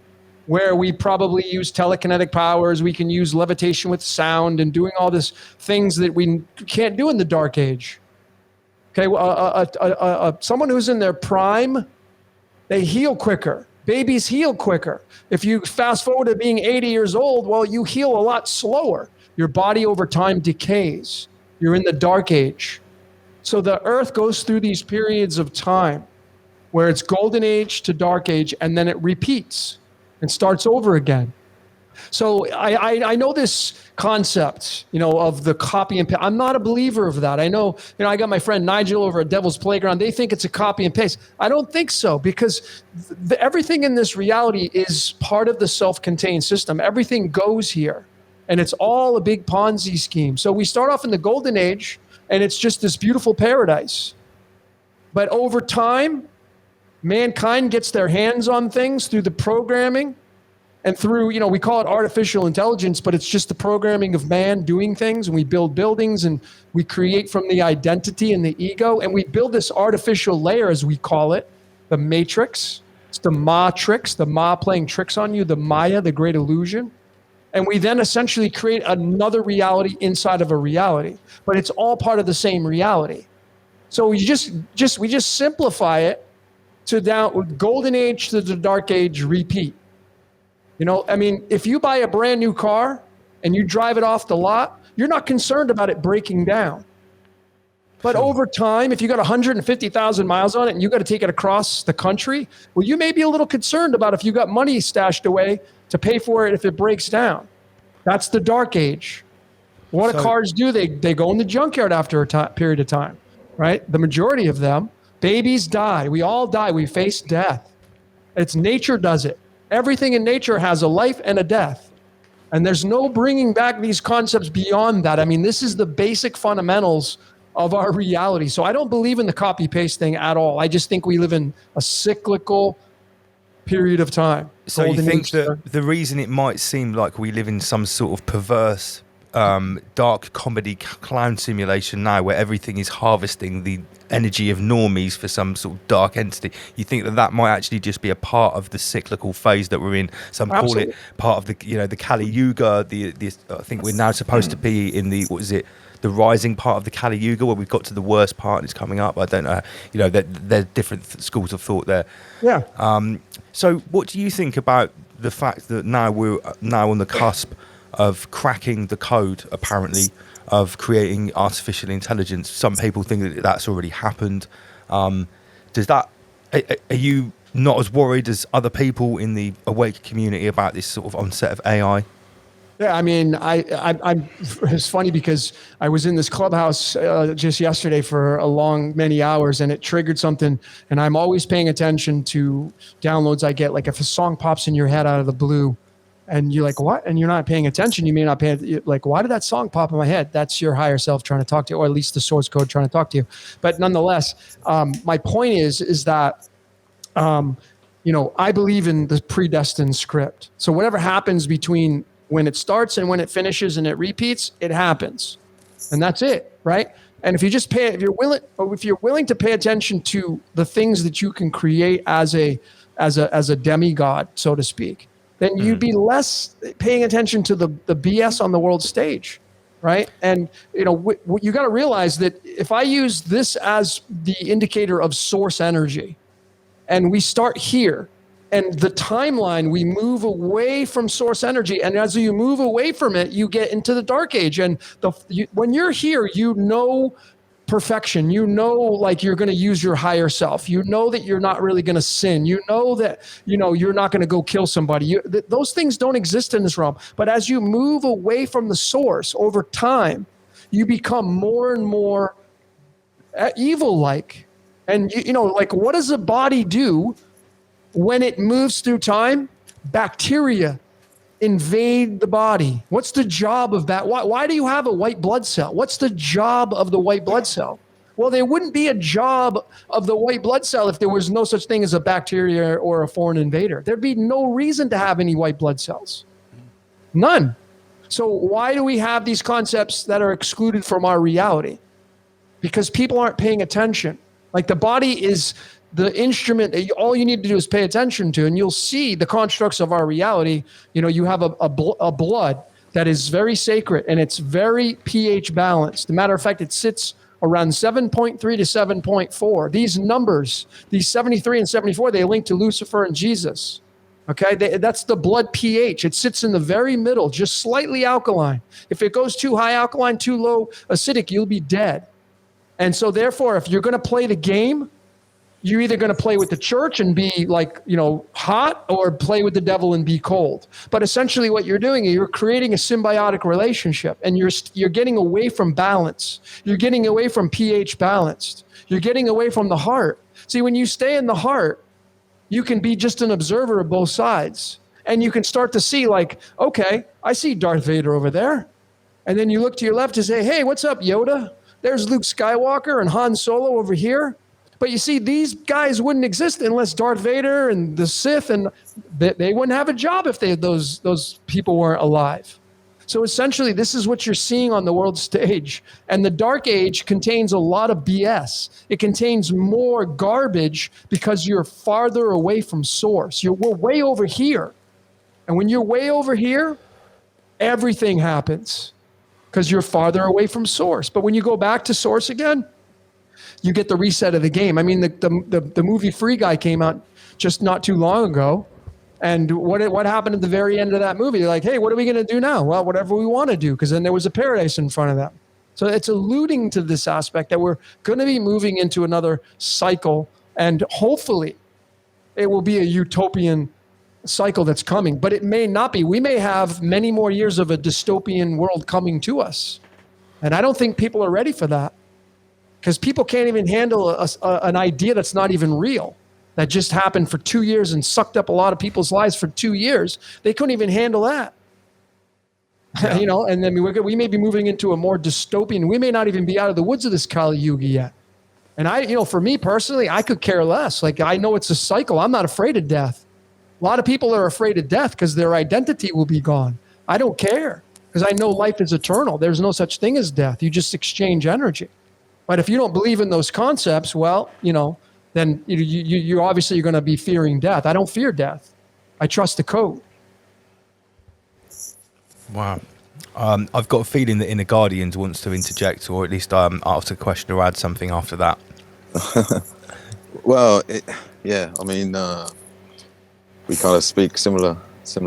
where we probably use telekinetic powers, we can use levitation with sound and doing all these things that we can't do in the dark age. Okay, someone who's in their prime, they heal quicker. Babies heal quicker. If you fast forward to being 80 years old, well, you heal a lot slower. Your body over time decays. You're in the dark age. So the earth goes through these periods of time where it's golden age to dark age, and then it repeats and starts over again. So I know this concept, of the copy and paste. I'm not a believer of that. I know, I got my friend Nigel over at Devil's Playground. They think it's a copy and paste. I don't think so, because everything in this reality is part of the self-contained system. Everything goes here, and it's all a big Ponzi scheme. So we start off in the golden age, and it's just this beautiful paradise. But over time, mankind gets their hands on things through the programming. And through, we call it artificial intelligence, but it's just the programming of man doing things. And we build buildings, and we create from the identity and the ego. And we build this artificial layer, as we call it, the matrix. It's the matrix, the ma playing tricks on you, the Maya, the great illusion. And we then essentially create another reality inside of a reality. But it's all part of the same reality. So we just simplify it to down golden age to the dark age, repeat. If you buy a brand new car and you drive it off the lot, you're not concerned about it breaking down. But over time, if you got 150,000 miles on it and you got to take it across the country, well, you may be a little concerned about if you got money stashed away to pay for it if it breaks down. That's the dark age. What do cars do? They go in the junkyard after a period of time, right? The majority of them, babies die. We all die. We face death. It's nature does it. Everything in nature has a life and a death. And there's no bringing back these concepts beyond that. This is the basic fundamentals of our reality. So I don't believe in the copy-paste thing at all. I just think we live in a cyclical period of time. So you think that the reason it might seem like we live in some sort of perverse, dark comedy clown simulation now, where everything is harvesting the energy of normies for some sort of dark entity, you think that might actually just be a part of the cyclical phase that we're in? Some call it part of the the Kali Yuga. I think we're now supposed to be in the the rising part of the Kali Yuga, where we've got to the worst part and it's coming up. I don't know. There's different schools of thought there. Yeah. So what do you think about the fact that now we're on the cusp of cracking the code, apparently, of creating artificial intelligence? Some people think that that's already happened. Are you not as worried as other people in the awake community about this sort of onset of AI? Yeah, it's funny because I was in this clubhouse just yesterday for many hours, and it triggered something. And I'm always paying attention to downloads I get. Like if a song pops in your head out of the blue, and you're like, what? And you're not paying attention. You may not pay, like, why did that song pop in my head? That's your higher self trying to talk to you, or at least the source code trying to talk to you. But nonetheless, my point is that, I believe in the predestined script. So whatever happens between when it starts and when it finishes and it repeats, it happens. And that's it, right? And if you're willing to pay attention to the things that you can create as a demigod, so to speak, then you'd be less paying attention to the BS on the world stage, right? And you got to realize that if I use this as the indicator of source energy, and we start here, and the timeline, we move away from source energy, and as you move away from it, you get into the dark age. And when you're here, perfection. Like you're going to use your higher self. That you're not really going to sin. That you're not going to go kill somebody. Those things don't exist in this realm. But as you move away from the source over time, you become more and more evil-like. And like, what does a body do when it moves through time? Bacteria invade the body. What's the job of that? Why do you have a white blood cell? What's the job of the white blood cell? Well, there wouldn't be a job of the white blood cell if there was no such thing as a bacteria or a foreign invader. There'd be no reason to have any white blood cells. None. So why do we have these concepts that are excluded from our reality? Because people aren't paying attention. Like, the body is the instrument. All you need to do is pay attention to, and you'll see the constructs of our reality. You have a blood that is very sacred, and it's very pH balanced. As a matter of fact, it sits around 7.3 to 7.4. These numbers, these 73 and 74, they link to Lucifer and Jesus. Okay, that's the blood pH. It sits in the very middle, just slightly alkaline. If it goes too high alkaline, too low acidic, you'll be dead. And so therefore, if you're going to play the game, you're either going to play with the church and be like, hot, or play with the devil and be cold. But essentially what you're doing is you're creating a symbiotic relationship, and you're getting away from balance. You're getting away from pH balanced. You're getting away from the heart. See, when you stay in the heart, you can be just an observer of both sides. And you can start to see, like, okay, I see Darth Vader over there. And then you look to your left and say, hey, what's up, Yoda? There's Luke Skywalker and Han Solo over here. But you see, these guys wouldn't exist unless Darth Vader and the Sith, and they wouldn't have a job if those people weren't alive. So essentially, this is what you're seeing on the world stage. And the Dark Age contains a lot of BS. It contains more garbage because you're farther away from source. We're way over here. And when you're way over here, everything happens because you're farther away from source. But when you go back to source again, you get the reset of the game. I mean, the movie Free Guy came out just not too long ago. And what happened at the very end of that movie? They're like, hey, what are we going to do now? Well, whatever we want to do, because then there was a paradise in front of them. So it's alluding to this aspect that we're going to be moving into another cycle, and hopefully it will be a utopian cycle that's coming, but it may not be. We may have many more years of a dystopian world coming to us. And I don't think people are ready for that, because people can't even handle an idea that's not even real, that just happened for 2 years and sucked up a lot of people's lives for 2 years. They couldn't even handle that. Yeah. And then we may be moving into a more dystopian. We may not even be out of the woods of this Kali Yuga yet. And for me personally, I could care less. Like, I know it's a cycle. I'm not afraid of death. A lot of people are afraid of death because their identity will be gone. I don't care, because I know life is eternal. There's no such thing as death. You just exchange energy. But if you don't believe in those concepts, well, then you obviously you're going to be fearing death. I don't fear death. I trust the code. Wow. I've got a feeling that Inner Guardians wants to interject, or at least ask a question or add something after that. Well, I mean, we kind of speak similar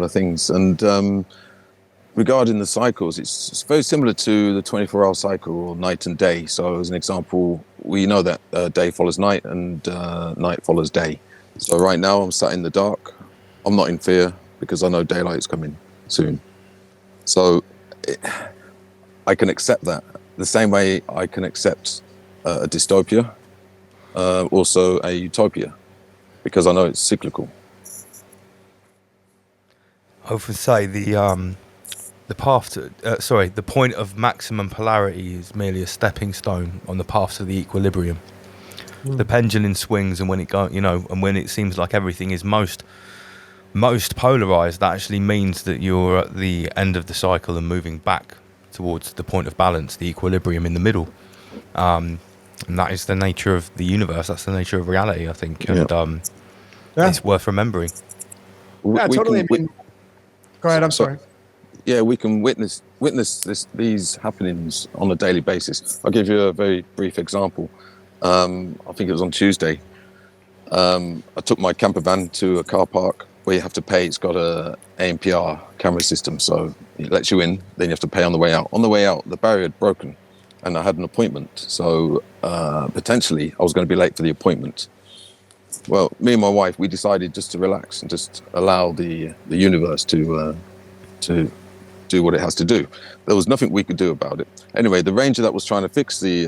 things. And regarding the cycles, it's very similar to the 24-hour cycle, or night and day. So as an example, we know that day follows night and night follows day. So right now I'm sat in the dark. I'm not in fear because I know daylight's coming soon. So I can accept that. The same way I can accept a dystopia, also a utopia, because I know it's cyclical. I often say the point of maximum polarity is merely a stepping stone on the path to the equilibrium. The pendulum swings, and when and when it seems like everything is most polarized, that actually means that you're at the end of the cycle and moving back towards the point of balance, the equilibrium in the middle. And that is the nature of the universe. That's the nature of reality, I think. And it's worth remembering. Yeah, totally. Go ahead. I'm sorry. Yeah, we can witness these happenings on a daily basis. I'll give you a very brief example. I think it was on Tuesday. I took my camper van to a car park where you have to pay. It's got a ANPR camera system, so it lets you in, then you have to pay on the way out. On the way out, the barrier had broken, and I had an appointment, so potentially I was going to be late for the appointment. Well, me and my wife, we decided just to relax and just allow the universe to do what it has to do. There was nothing we could do about it. Anyway, the ranger that was trying to fix the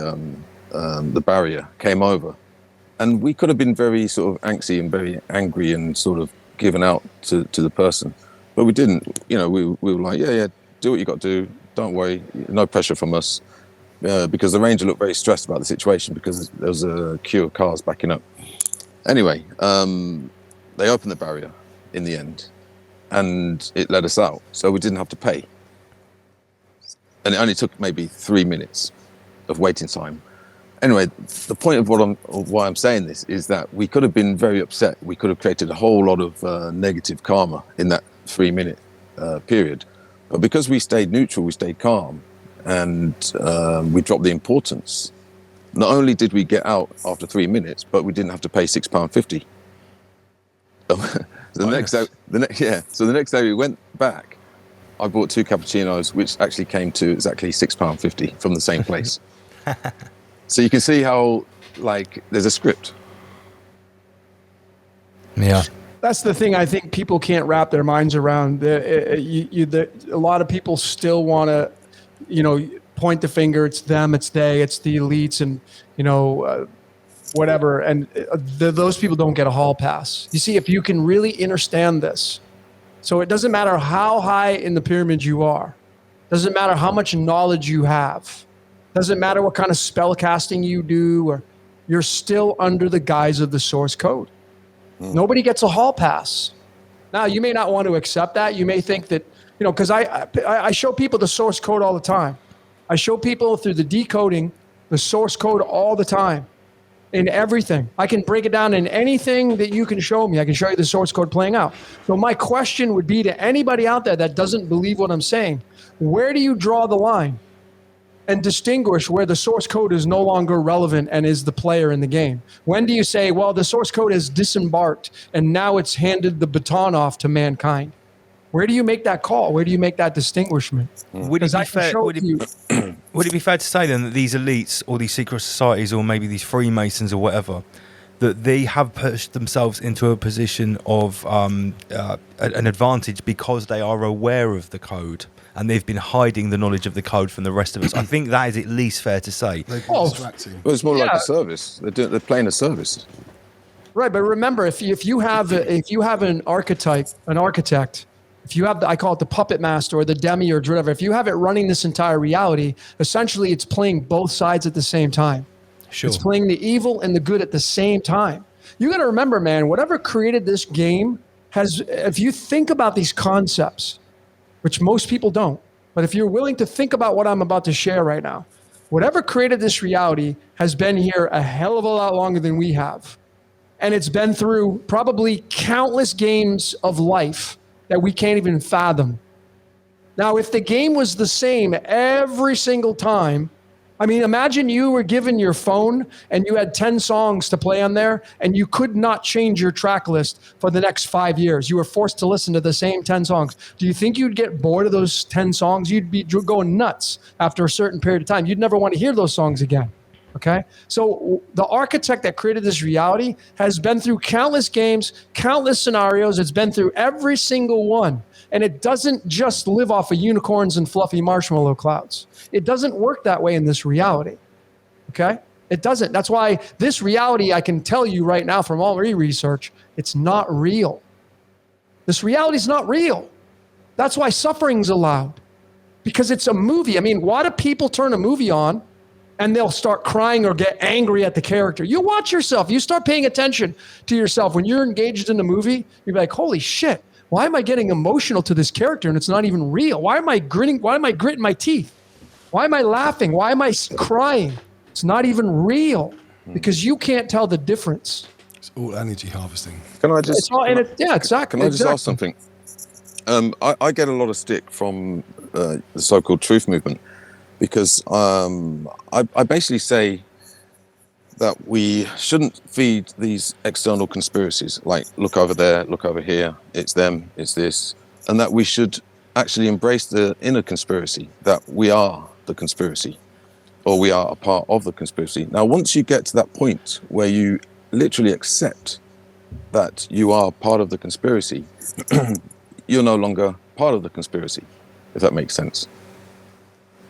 barrier came over, and we could have been very sort of angsty and very angry and sort of given out to the person, but we didn't. You know, we were like, yeah, do what you got to do. Don't worry, no pressure from us, because the ranger looked very stressed about the situation because there was a queue of cars backing up. Anyway, they opened the barrier in the end, and it let us out, so we didn't have to pay. And it only took maybe 3 minutes of waiting time. Anyway, the point of why I'm saying this is that we could have been very upset. We could have created a whole lot of negative karma in that 3-minute period. But because we stayed neutral, we stayed calm, and we dropped the importance. Not only did we get out after 3 minutes, but we didn't have to pay £6.50. So the next day we went back. I bought 2 cappuccinos, which actually came to exactly £6.50 from the same place. So you can see how, like, there's a script. Yeah. That's the thing I think people can't wrap their minds around. A lot of people still want to, point the finger. It's them, it's they, it's the elites, and, whatever. And those people don't get a hall pass. You see, if you can really understand this, so it doesn't matter how high in the pyramid you are, doesn't matter how much knowledge you have, doesn't matter what kind of spell casting you do, or you're still under the guise of the source code. Nobody gets a hall pass. Now, you may not want to accept that. You may think that, because I show people the source code all the time. I show people through the decoding the source code all the time in everything. I can break it down in anything that you can show me. I can show you the source code playing out. So my question would be to anybody out there that doesn't believe what I'm saying, where do you draw the line and distinguish where the source code is no longer relevant and is the player in the game? When do you say, well, the source code has disembarked and now it's handed the baton off to mankind? Where do you make that call? Where do you make that distinguishment? Would it be fair to say then that these elites or these secret societies or maybe these Freemasons or whatever, that they have pushed themselves into a position of an advantage because they are aware of the code and they've been hiding the knowledge of the code from the rest of us? I think that is at least fair to say. Distracting. Well, it's more like a service. They're playing a service. Right, but remember, if you have an archetype, an architect, if you have I call it the puppet master or the demiurge, or whatever, if you have it running this entire reality, essentially it's playing both sides at the same time. Sure. It's playing the evil and the good at the same time. You got to remember, man, whatever created this game if you think about these concepts, which most people don't, but if you're willing to think about what I'm about to share right now, whatever created this reality has been here a hell of a lot longer than we have. And it's been through probably countless games of life that we can't even fathom. Now, if the game was the same every single time, I mean, imagine you were given your phone and you had 10 songs to play on there and you could not change your track list for the next 5 years. You were forced to listen to the same 10 songs. Do you think you'd get bored of those 10 songs? You'd be going nuts after a certain period of time. You'd never want to hear those songs again. Okay? So the architect that created this reality has been through countless games, countless scenarios. It's been through every single one. And it doesn't just live off of unicorns and fluffy marshmallow clouds. It doesn't work that way in this reality. Okay? It doesn't. That's why this reality, I can tell you right now from all research, it's not real. This reality is not real. That's why suffering's allowed. Because it's a movie. I mean, why do people turn a movie on and they'll start crying or get angry at the character? You watch yourself. You start paying attention to yourself. When you're engaged in the movie, you're like, holy shit, why am I getting emotional to this character and it's not even real? Why am I gritting? Why am I gritting my teeth? Why am I laughing? Why am I crying? It's not even real because you can't tell the difference. It's all energy harvesting. Can I just? Exactly. Can I just ask something? I get a lot of stick from the so-called truth movement because I basically say that we shouldn't feed these external conspiracies, like look over there, look over here, it's them, it's this, and that we should actually embrace the inner conspiracy, that we are the conspiracy, or we are a part of the conspiracy. Now, once you get to that point where you literally accept that you are part of the conspiracy, you're no longer part of the conspiracy, if that makes sense.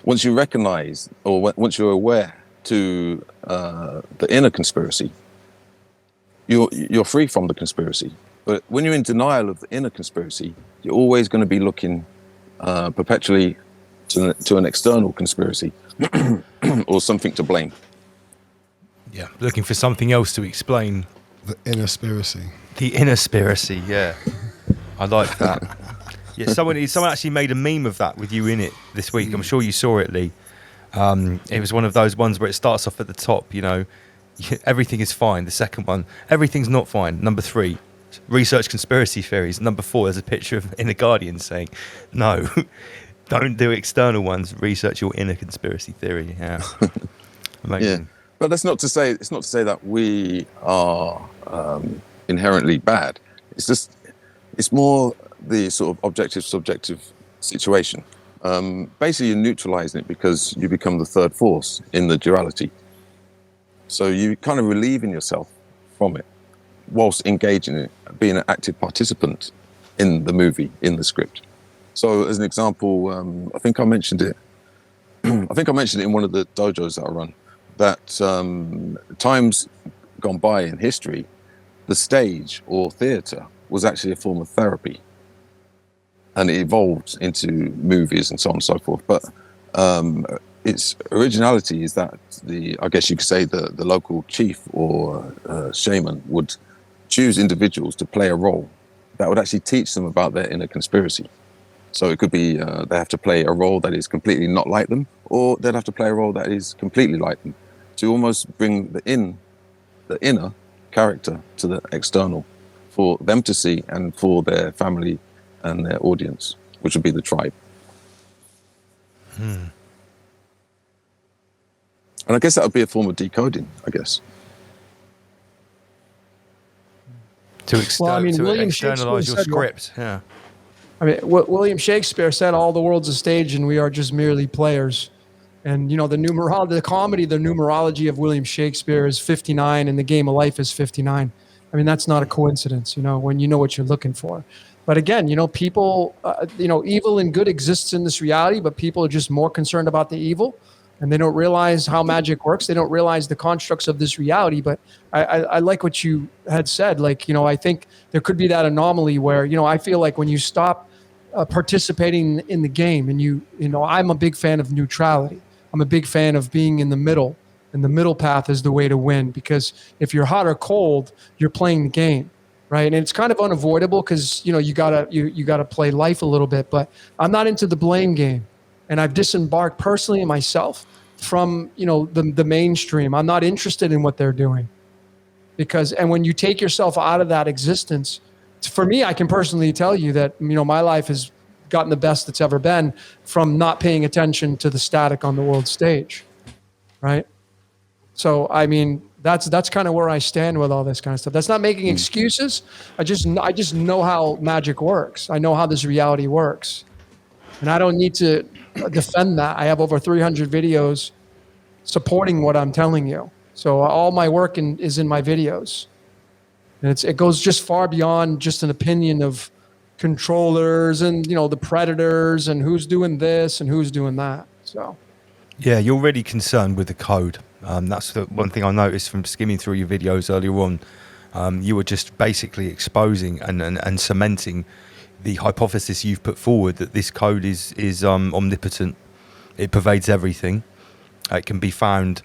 Once you recognize, or once you're aware to the inner conspiracy, you're free from the conspiracy. But when you're in denial of the inner conspiracy, you're always going to be looking perpetually to an external conspiracy or something to blame. Yeah, looking for something else to explain. The inner conspiracy. The inner conspiracy, yeah. I like that. Yeah, someone actually made a meme of that with you in it this week. I'm sure you saw it, Lee. It was one of those ones where it starts off at the top, everything is fine. The second one, everything's not fine. Number 3, research conspiracy theories. Number 4, there's a picture of Inner Guardian saying, no, don't do external ones. Research your inner conspiracy theory. Yeah, amazing. Yeah, but that's not to say that we are inherently bad. It's more the sort of objective-subjective situation. Basically, you're neutralizing it because you become the third force in the duality. So you kind of relieving yourself from it whilst engaging in it, being an active participant in the movie, in the script. So as an example, I think I mentioned it. I think I mentioned it in one of the dojos that I run, that times gone by in history, the stage or theatre was actually a form of therapy. And it evolved into movies and so on and so forth. But its originality is that I guess you could say the local chief or shaman would choose individuals to play a role that would actually teach them about their inner conspiracy. So it could be they have to play a role that is completely not like them, or they'd have to play a role that is completely like them, to almost bring the inner character to the external for them to see and for their family and their audience, which would be the tribe. And I guess that would be a form of decoding, I guess. To externalize your script, yeah. I mean, William Shakespeare said, all the world's a stage and we are just merely players. And, the numerology of William Shakespeare is 59 and the game of life is 59. I mean, that's not a coincidence, when you know what you're looking for. But again, people, evil and good exists in this reality, but people are just more concerned about the evil, and they don't realize how magic works. They don't realize the constructs of this reality. But I like what you had said. Like, I think there could be that anomaly where, I feel like when you stop participating in the game, and I'm a big fan of neutrality. I'm a big fan of being in the middle, and the middle path is the way to win, because if you're hot or cold, you're playing the game. Right. And it's kind of unavoidable because, you gotta play life a little bit. But I'm not into the blame game. And I've disembarked personally myself from, the mainstream. I'm not interested in what they're doing. And when you take yourself out of that existence, for me, I can personally tell you that, my life has gotten the best it's ever been from not paying attention to the static on the world stage. Right. So, I mean, that's kind of where I stand with all this kind of stuff. That's not making excuses. I just know how magic works. I know how this reality works. And I don't need to defend that. I have over 300 videos supporting what I'm telling you. So all my work is in my videos. And it goes just far beyond just an opinion of controllers and, the predators and who's doing this and who's doing that. So. Yeah, you're really concerned with the code. That's the one thing I noticed from skimming through your videos earlier on. You were just basically exposing and cementing the hypothesis you've put forward that this code is omnipotent. It pervades everything. It can be found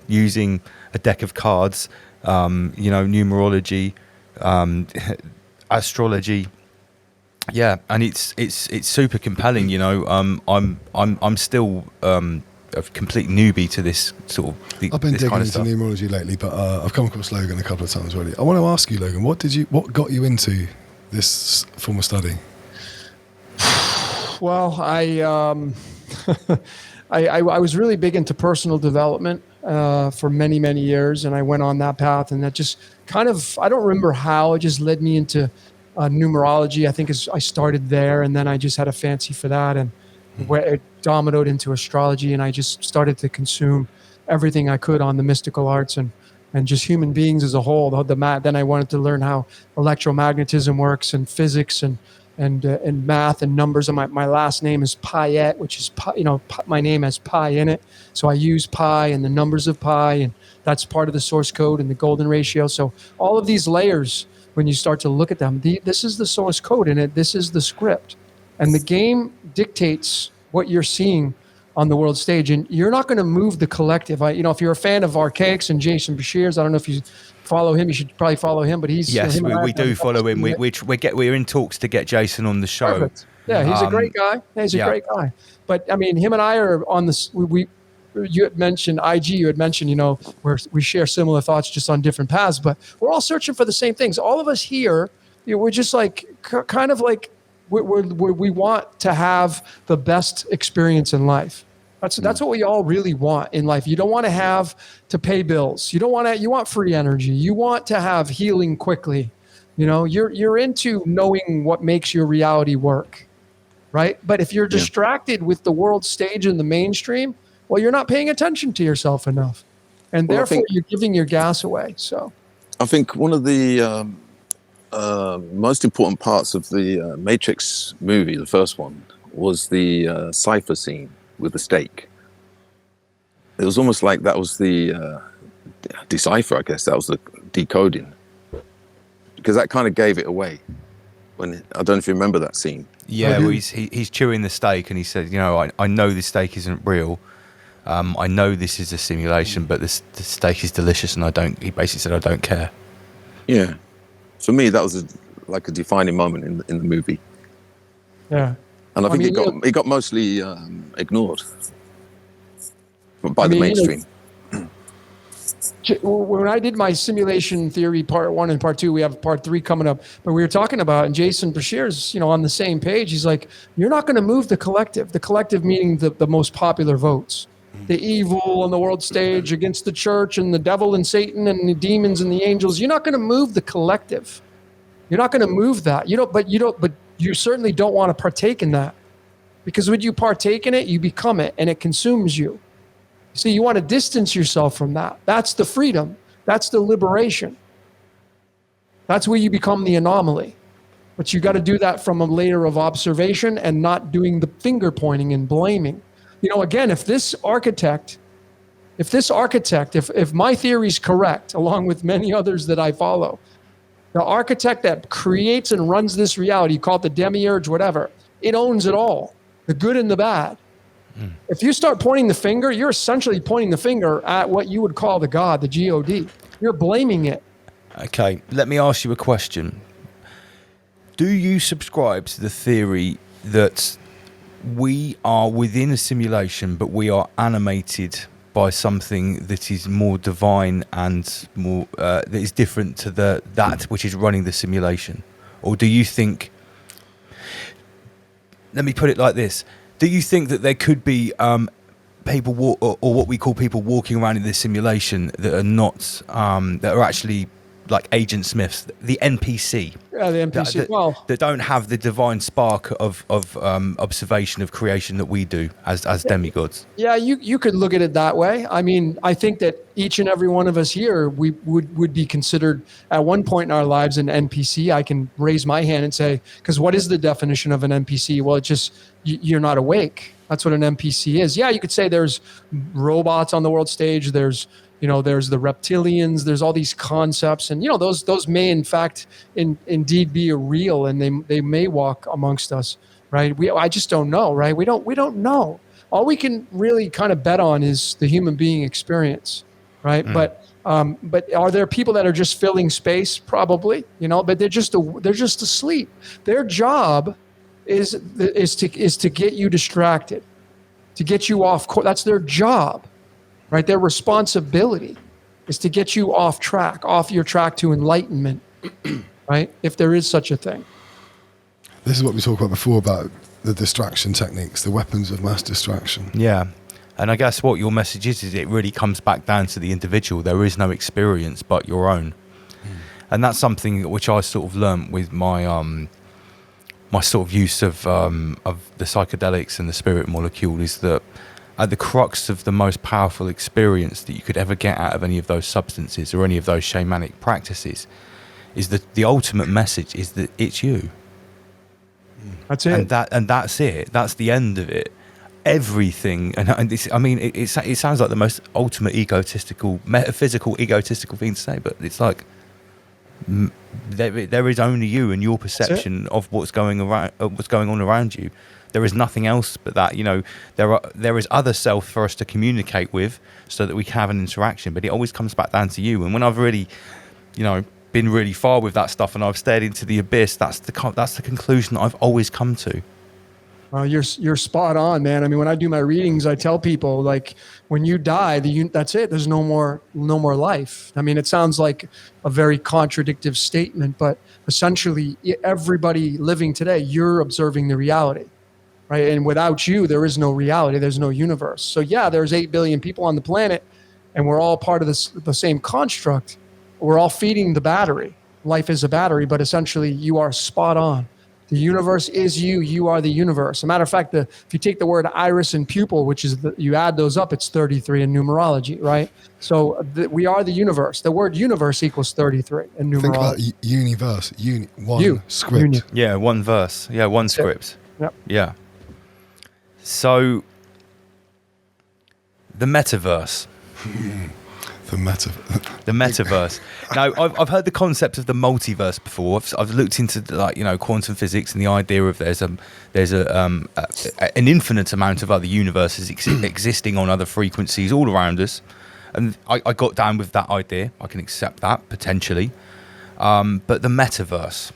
using a deck of cards, numerology, astrology. Yeah, and it's super compelling. I'm still a complete newbie to this sort of. I've been digging kind of into stuff. numerology lately, but I've come across Logan a couple of times already. I want to ask you, Logan, what got you into this form of study? Well, I was really big into personal development for many, many years, and I went on that path, and that just kind of, I don't remember how, it just led me into numerology. I think I started there, and then I just had a fancy for that, and it dominoed into astrology, and I just started to consume everything I could on the mystical arts and just human beings as a whole. Then I wanted to learn how electromagnetism works and physics and math and numbers. And my last name is Piette, which is my name has pi in it, so I use pi and the numbers of pi, and that's part of the source code and the golden ratio. So all of these layers, when you start to look at them, this is the source code in it. This is the script, and the game dictates what you're seeing on the world stage, and you're not going to move the collective. If you're a fan of Archaics and Jason Bashir's, I don't know if you follow him. You should probably follow him. But he's we do follow him. We're in talks to get Jason on the show. Perfect. Yeah, he's a great guy. He's a great guy. But I mean, him and I are on this. You had mentioned IG. You had mentioned we share similar thoughts, just on different paths. But we're all searching for the same things. All of us here, we're just like kind of like we want to have the best experience in life. That's what we all really want in life. You don't want to have to pay bills. You want free energy. You want to have healing quickly. You're into knowing what makes your reality work, right? But if you're distracted with the world stage and the mainstream, well, you're not paying attention to yourself enough, and therefore you're giving your gas away. So, I think one of the most important parts of the Matrix movie, the first one, was the cipher scene with the stake. It was almost like that was the decipher, I guess. That was the decoding, because that kind of gave it away. I don't know if you remember that scene. Yeah, well, he's chewing the steak, and he said, I know this steak isn't real. I know this is a simulation, but the steak is delicious, and he basically said, I don't care. Yeah. For me, that was like a defining moment in the movie. Yeah. And I think it got mostly ignored by the mainstream. When I did my simulation theory part 1 and part 2, we have part 3 coming up, but we were talking about, and Jason Bashir's, on the same page. He's like, you're not going to move the collective meaning the most popular votes, the evil on the world stage against the church and the devil and Satan and the demons and the angels. You're not going to move the collective. You're not going to move that. But you certainly don't want to partake in that, because when you partake in it, you become it, and it consumes you. See, you want to distance yourself from that. That's the freedom. That's the liberation. That's where you become the anomaly. But you got to do that from a layer of observation and not doing the finger pointing and blaming. Again, if my theory is correct, along with many others that I follow, the architect that creates and runs this reality, you call it the demiurge, whatever, it owns it all, the good and the bad. If you start pointing the finger, you're essentially pointing the finger at what you would call the God, the God. You're blaming it. Okay, let me ask you a question. Do you subscribe to the theory that we are within a simulation, but we are animated by something that is more divine and more that is different to that which is running the simulation? Or do you think, let me put it like this, do you think that there could be people or what we call people walking around in this simulation that are not that are actually like Agent Smiths, the NPC? Yeah, the NPC. That don't have the divine spark of observation of creation that we do as demigods. Yeah, you could look at it that way. I mean, I think that each and every one of us here, we would be considered at one point in our lives an NPC. I can raise my hand and say, because what is the definition of an NPC? Well, it's just you're not awake. That's what an NPC is. Yeah, you could say there's robots on the world stage. There's the reptilians, there's all these concepts, and those may in fact indeed be real, and they may walk amongst us, right? I just don't know, right? We don't know. All we can really kind of bet on is the human being experience, right? But are there people that are just filling space? Probably, but they're just asleep. Their job is to get you distracted, to get you off course. That's their job, right? Their responsibility is to get you off track, off your track to enlightenment, right? If there is such a thing. This is what we talked about before, about the distraction techniques, the weapons of mass distraction. Yeah. And I guess what your message is it really comes back down to the individual. There is no experience but your own. And that's something which I sort of learnt with my my sort of use of the psychedelics and the spirit molecule, is that at the crux of the most powerful experience that you could ever get out of any of those substances or any of those shamanic practices is that the ultimate message is that it's you. That's it. And that's it. That's the end of it. Everything, and this, I mean, it sounds like the most ultimate egotistical, metaphysical, egotistical thing to say, but it's like there is only you and your perception of what's going on around you. There is nothing else but that. You know, there is other self for us to communicate with, so that we can have an interaction. But it always comes back down to you. And when I've really, been really far with that stuff, and I've stared into the abyss, that's the conclusion that I've always come to. You're spot on, man. I mean, when I do my readings, I tell people, like, when you die, that's it. There's no more life. I mean, it sounds like a very contradictive statement, but essentially, everybody living today, you're observing the reality, right? And without you, there is no reality. There's no universe. So yeah, there's 8 billion people on the planet, and we're all part of the same construct. We're all feeding the battery. Life is a battery, but essentially, you are spot on. The universe is you. You are the universe. As a matter of fact, if you take the word iris and pupil, which is you add those up, it's 33 in numerology, right? So we are the universe. The word universe equals 33 in numerology. Think about universe, one script. Yeah, one verse. Yeah, one script. Yep. Yeah. So the metaverse. The metaverse. Now, I've heard the concept of the multiverse before. I've looked into quantum physics and the idea of there's an infinite amount of other universes existing on other frequencies all around us, and I got down with that idea. I can accept that potentially, but the metaverse,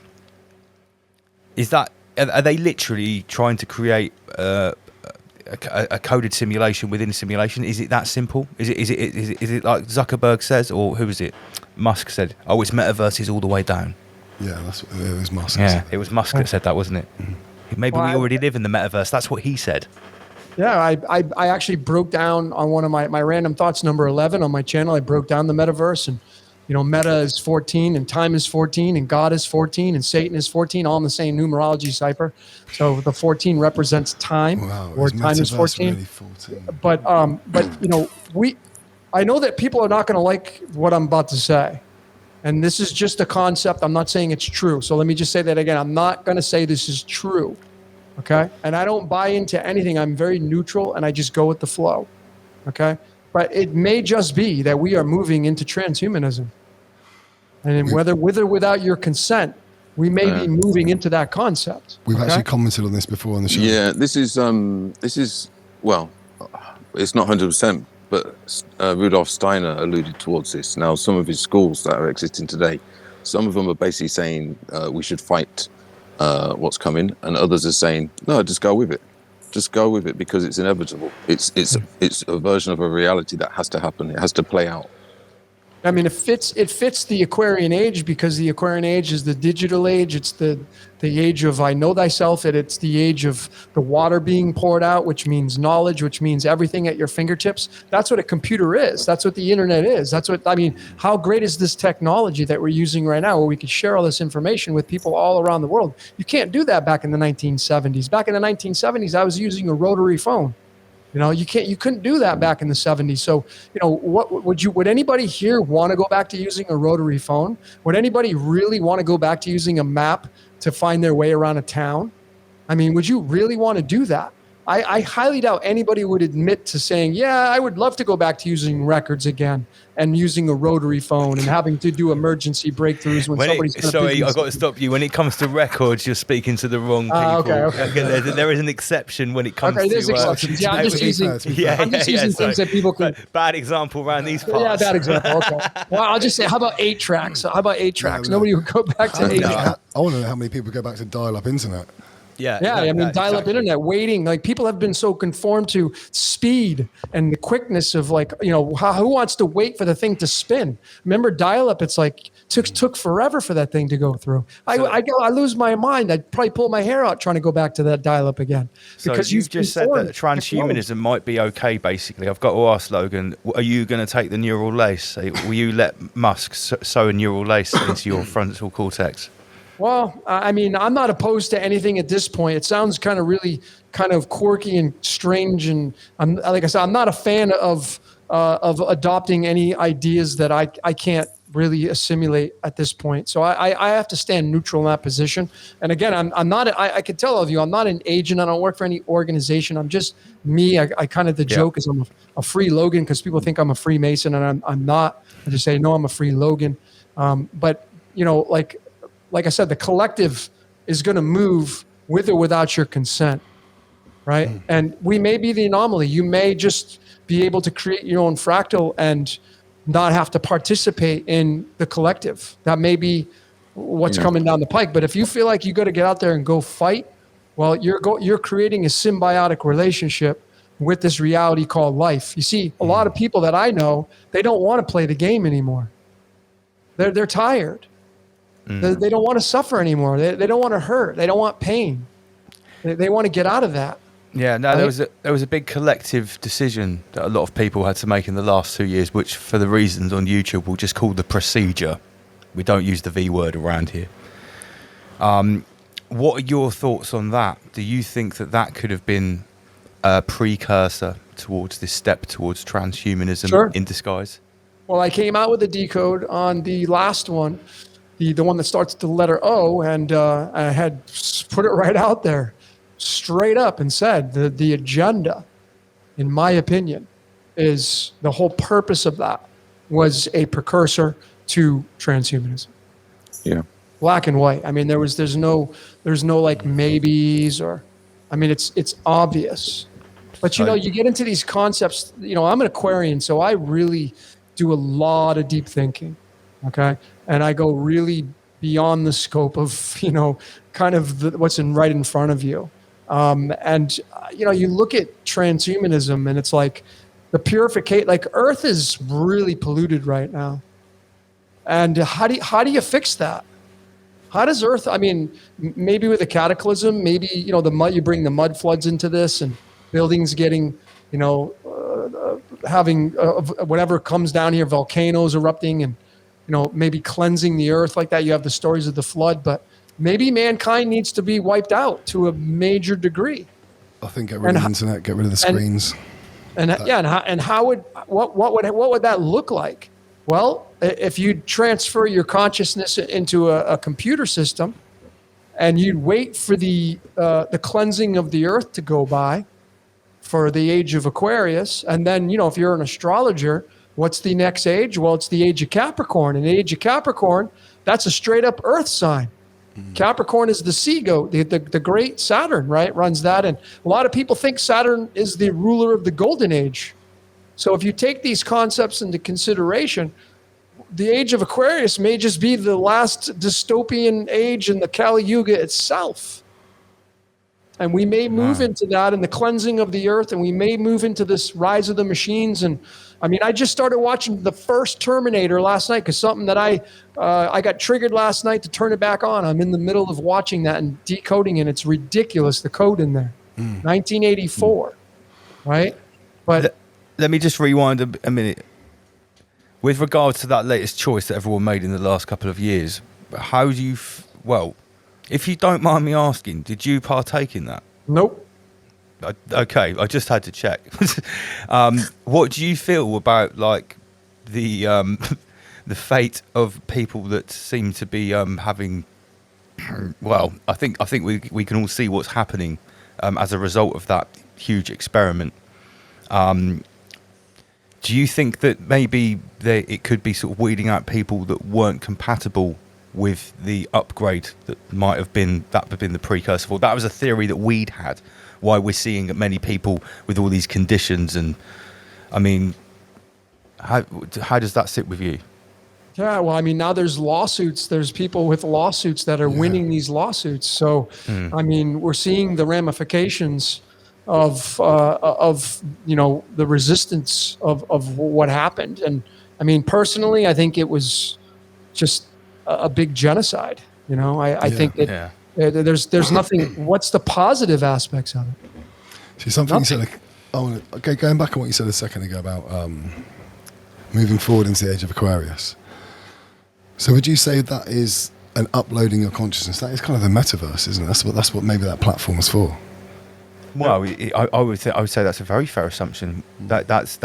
are they literally trying to create a coded simulation within a simulation? Is it that simple? Is it like Zuckerberg says, or who was it? Musk said, "Oh, it's metaverses all the way down." Yeah, it was Musk. Yeah, it was Musk that said that, wasn't it? Mm-hmm. Maybe we already live in the metaverse. That's what he said. Yeah, I actually broke down on one of my random thoughts, number 11 on my channel. I broke down the metaverse, and meta is 14, and time is 14, and God is 14, and Satan is 14, all in the same numerology cipher. So the 14 represents time, or time is 14. Really 14. But I know that people are not going to like what I'm about to say, and this is just a concept. I'm not saying it's true. So let me just say that again. I'm not going to say this is true, okay? And I don't buy into anything. I'm very neutral, and I just go with the flow, okay? But it may just be that we are moving into transhumanism. And whether with or without your consent, we may be moving into that concept. We've actually commented on this before on the show. Yeah, this is well, it's not 100%, but Rudolf Steiner alluded towards this. Now, some of his schools that are existing today, some of them are basically saying we should fight what's coming, and others are saying, no, just go with it. Just go with it because it's inevitable. It's a version of a reality that has to happen. It has to play out. I mean, it fits the Aquarian age, because the Aquarian age is the digital age. It's the age of I know thyself. It's the age of the water being poured out, which means knowledge, which means everything at your fingertips. That's what a computer is. That's what the internet is. How great is this technology that we're using right now, where we can share all this information with people all around the world? You can't do that back in the 1970s. Back in the 1970s, I was using a rotary phone. You couldn't do that back in the 70s. So, what would anybody here want to go back to using a rotary phone? Would anybody really want to go back to using a map to find their way around a town? I mean, would you really want to do that? I highly doubt anybody would admit to saying, yeah, I would love to go back to using records again and using a rotary phone and having to do emergency breakthroughs when somebody's going to... Sorry, I've got to stop you. When it comes to records, you're speaking to the wrong people. Okay. There is an exception when it comes to... there's exceptions. Yeah, I'm just using things that people could... Bad example around these parts. Yeah, bad example. Okay. Well, I'll just say, how about 8 tracks? Nobody would go back to 8 tracks. I want to know how many people go back to dial-up internet. Yeah. Yeah, I mean, dial-up internet, waiting. Like, people have been so conformed to speed and the quickness of, like, you know, who wants to wait for the thing to spin? Remember dial-up? It's like took forever for that thing to go through. I lose my mind. I'd probably pull my hair out trying to go back to that dial-up again. Because you've just said that transhumanism might be okay. Basically, I've got to ask Logan: are you going to take the neural lace? Will you let Musk sew a neural lace into your frontal cortex? Well, I mean, I'm not opposed to anything at this point. It sounds really quirky and strange, and like I said, I'm not a fan of adopting any ideas that I can't really assimilate at this point. So I have to stand neutral in that position. And again, I'm not. I can tell all of you, I'm not an agent. I don't work for any organization. I'm just me. I kind of joke is I'm a free Logan, because people think I'm a Freemason, and I'm not. I just say no, I'm a free Logan. But you know, like I said, the collective is going to move with or without your consent, right? And we may be the anomaly. You may just be able to create your own fractal and not have to participate in the collective. That may be what's coming down the pike. But if you feel like you got to get out there and go fight, well, you're creating a symbiotic relationship with this reality called life. You see, a lot of people that I know, they don't want to play the game anymore. They're tired. They don't want to suffer anymore. They don't want to hurt. They don't want pain. They want to get out of that. Yeah, no, right? there was a big collective decision that a lot of people had to make in the last 2 years, which, for the reasons on YouTube, we'll just call the procedure. We don't use the V word around here. What are your thoughts on that? Do you think that could have been a precursor towards this step towards transhumanism in disguise? Well, I came out with a Decode on the last one. The one that starts with the letter O, and I had put it right out there, straight up, and said the agenda, in my opinion, is the whole purpose of that was a precursor to transhumanism. Yeah, black and white. I mean, there's no like maybes, or, I mean, it's obvious. But you know, you get into these concepts. You know, I'm an Aquarian, so I really do a lot of deep thinking. Okay. And I go really beyond the scope of, you know, kind of what's right in front of you. And, you know, you look at transhumanism and it's like the purification, like Earth is really polluted right now. And how do you fix that? How does Earth, I mean, maybe with a cataclysm, maybe, you know, you bring the mud floods into this and buildings getting, you know, having whatever comes down here, volcanoes erupting, and, you know, maybe cleansing the earth like that. You have the stories of the flood, but maybe mankind needs to be wiped out to a major degree. I think get rid of the internet, get rid of the screens. And how would what would that look like? Well, if you transfer your consciousness into a computer system, and you'd wait for the cleansing of the earth to go by, for the age of Aquarius, and then, you know, if you're an astrologer, what's the next age? Well, it's the age of Capricorn. And the age of Capricorn, that's a straight up earth sign. Capricorn is the sea goat, the great Saturn, right? Runs that. And a lot of people think Saturn is the ruler of the golden age. So if you take these concepts into consideration, the age of Aquarius may just be the last dystopian age in the Kali Yuga itself. And we may move into that, and the cleansing of the earth, and we may move into this rise of the machines. And I mean, I just started watching the first Terminator last night, because something that I got triggered last night to turn it back on. I'm in the middle of watching that and decoding, and it's ridiculous, the code in there. 1984, right? But let me just rewind a minute. With regards to that latest choice that everyone made in the last couple of years, how do you, well, if you don't mind me asking, did you partake in that? Nope. Okay, I just had to check. What do you feel about, like, the fate of people that seem to be having? Well, I think we can all see what's happening as a result of that huge experiment. Do you think that maybe it could be sort of weeding out people that weren't compatible with the upgrade that might have been the precursor for? That was a theory that we'd had, why we're seeing many people with all these conditions. And I mean, how does that sit with you? Yeah, well, I mean, now there's lawsuits. There's people with lawsuits that are winning these lawsuits. So, I mean, we're seeing the ramifications of the resistance of what happened. And I mean, personally, I think it was just a big genocide. I think that there's nothing. What's the positive aspects of it? See, something you said. Okay, going back on what you said a second ago about moving forward into the age of Aquarius. So would you say that is an uploading your consciousness? That is kind of the metaverse, isn't it? That's what maybe that platform is for. Well, I would say that's a very fair assumption. That's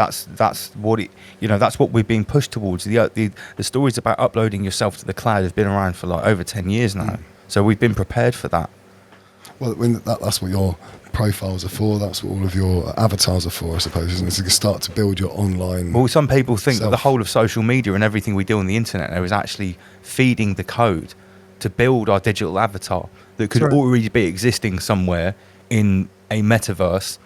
what it. That's what we're being pushed towards. The stories about uploading yourself to the cloud have been around for like over 10 years now. So we've been prepared for that. Well, that's what your profiles are for. That's what all of your avatars are for, I suppose, isn't it? To start to build your online. Well, some people think that the whole of social media and everything we do on the internet now is actually feeding the code to build our digital avatar that could already be existing somewhere in a metaverse.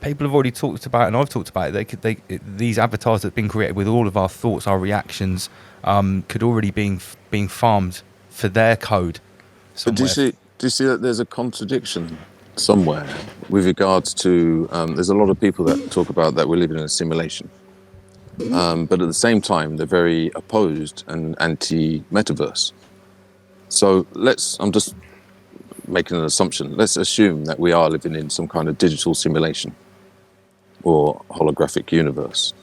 People have already talked about, and I've talked about it. These avatars that have been created with all of our thoughts, our reactions, could already being farmed for their code. But do you see that there's a contradiction somewhere with regards to? There's a lot of people that talk about that we're living in a simulation, but at the same time they're very opposed and anti-metaverse. So I'm just making an assumption. Let's assume that we are living in some kind of digital simulation or holographic universe.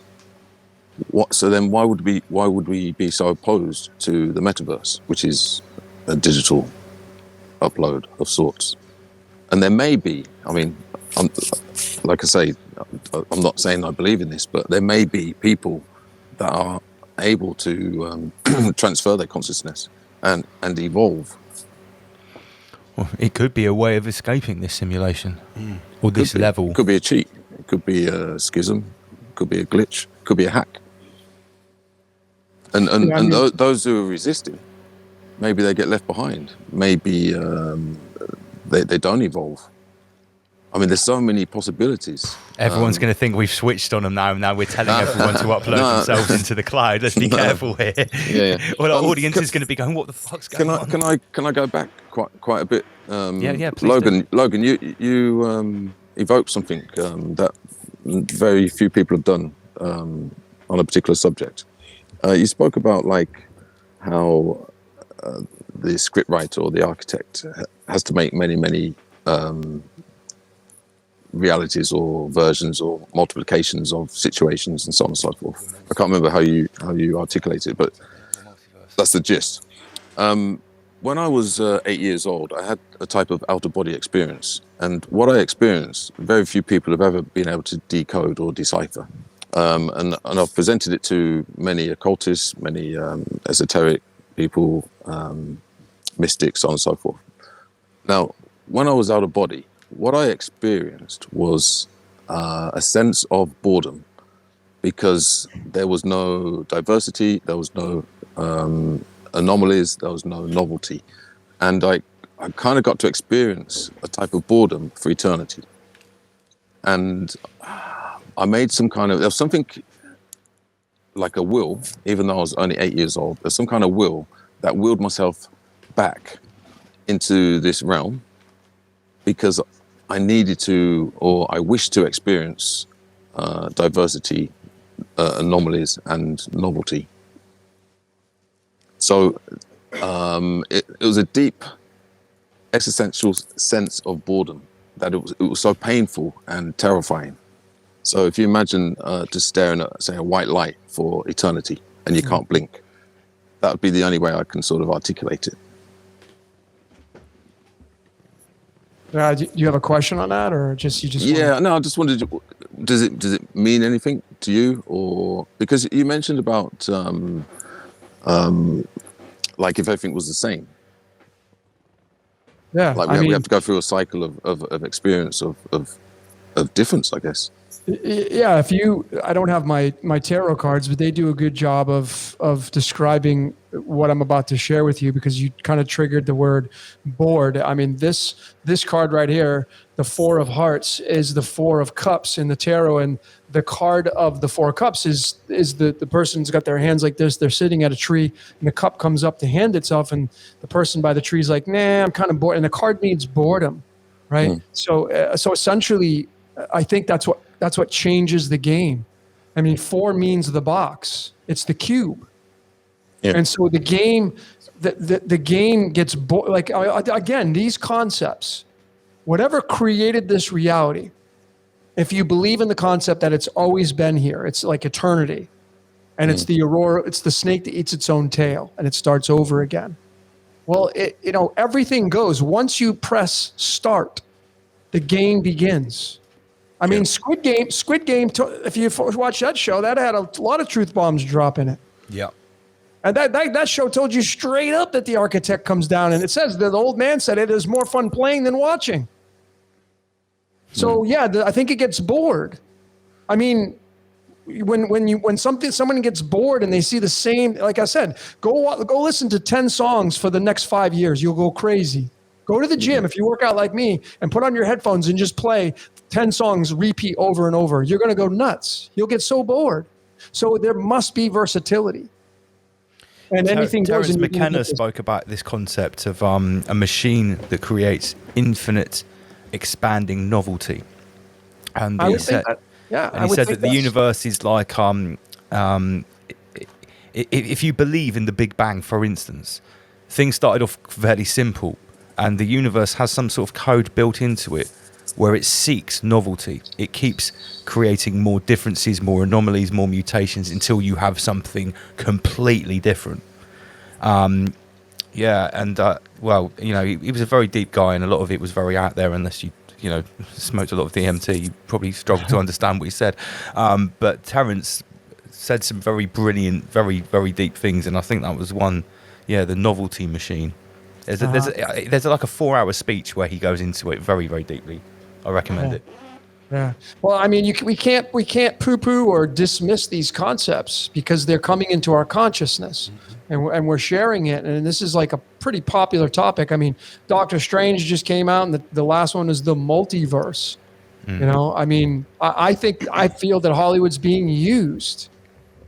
So then why would we be so opposed to the metaverse, which is a digital upload of sorts? And there may be, like I say, I'm not saying I believe in this, but there may be people that are able to transfer their consciousness and evolve. Well, it could be a way of escaping this simulation or this level. It could be a cheat. It could be a schism. It could be a glitch. It could be a hack. And those who are resisting, maybe they get left behind. Maybe they don't evolve. I mean, there's so many possibilities. Everyone's going to think we've switched on them now. Now we're telling everyone to upload themselves into the cloud. Let's be careful here. Yeah. Well, our audience is going to be going, "What the fuck's going on?" Can I go back quite a bit? Please Logan, you evoked something that very few people have done on a particular subject. You spoke about like how the scriptwriter or the architect has to make many realities or versions or multiplications of situations and so on and so forth. I can't remember how you articulate it, but that's the gist. When I was 8 years old, I had a type of out-of-body experience, and what I experienced, very few people have ever been able to decode or decipher. And I've presented it to many occultists, many esoteric people, mystics, so on and so forth. Now, when I was out of body, what I experienced was a sense of boredom, because there was no diversity, there was no anomalies, there was no novelty. And I kind of got to experience a type of boredom for eternity. And I made there was something like a will, even though I was only 8 years old, there's some kind of will that willed myself back into this realm, because I needed to, or I wished to experience diversity, anomalies, and novelty. So it was a deep existential sense of boredom, that it was so painful and terrifying. So if you imagine just staring at, say, a white light for eternity and you can't blink, that would be the only way I can sort of articulate it. Do you have a question on that, or just? Yeah, no, I just wondered, does it mean anything to you, or because you mentioned about like if everything was the same. Yeah, like we have to go through a cycle of experience of difference, I guess. Yeah, I don't have my tarot cards, but they do a good job of describing what I'm about to share with you, because you kind of triggered the word bored. I mean, this card right here, the Four of Hearts, is the Four of Cups in the tarot, and the card of the Four of Cups is the person's got their hands like this. They're sitting at a tree, and the cup comes up to hand itself, and the person by the tree is like, "Nah, I'm kind of bored," and the card means boredom, right? So essentially, I think that's what changes the game. I mean, 4 means the box. It's the cube. Yeah. And so the game gets like, again, these concepts, whatever created this reality, if you believe in the concept that it's always been here, it's like eternity, and it's the aurora, it's the snake that eats its own tail, and it starts over again. Well, everything goes. Once you press start, the game begins. I mean, Squid Game. If you watch that show, that had a lot of truth bombs drop in it. Yeah. And that show told you straight up that the architect comes down, and it says that the old man said it is more fun playing than watching. So I think it gets bored. I mean, when someone gets bored and they see the same, like I said, go listen to 10 songs for the next 5 years. You'll go crazy. Go to the gym if you work out like me and put on your headphones and just play 10 songs, repeat over and over. You're going to go nuts. You'll get so bored. So there must be versatility. And anything goes. Terence McKenna spoke about this concept of a machine that creates infinite expanding novelty. And he said that the universe is like, if you believe in the Big Bang, for instance, things started off fairly simple, and the universe has some sort of code built into it where it seeks novelty. It keeps creating more differences, more anomalies, more mutations, until you have something completely different. Well, he was a very deep guy, and a lot of it was very out there. Unless you smoked a lot of DMT, you probably struggled to understand what he said. But Terence said some very brilliant, very, very deep things, and I think that was one. Yeah, the novelty machine. There's like a 4-hour speech where he goes into it very, very deeply. I recommend it. Yeah. Well, I mean, we can't poo-poo or dismiss these concepts, because they're coming into our consciousness, and we're sharing it. And this is like a pretty popular topic. I mean, Doctor Strange just came out, and the last one is the multiverse. I mean, I feel that Hollywood's being used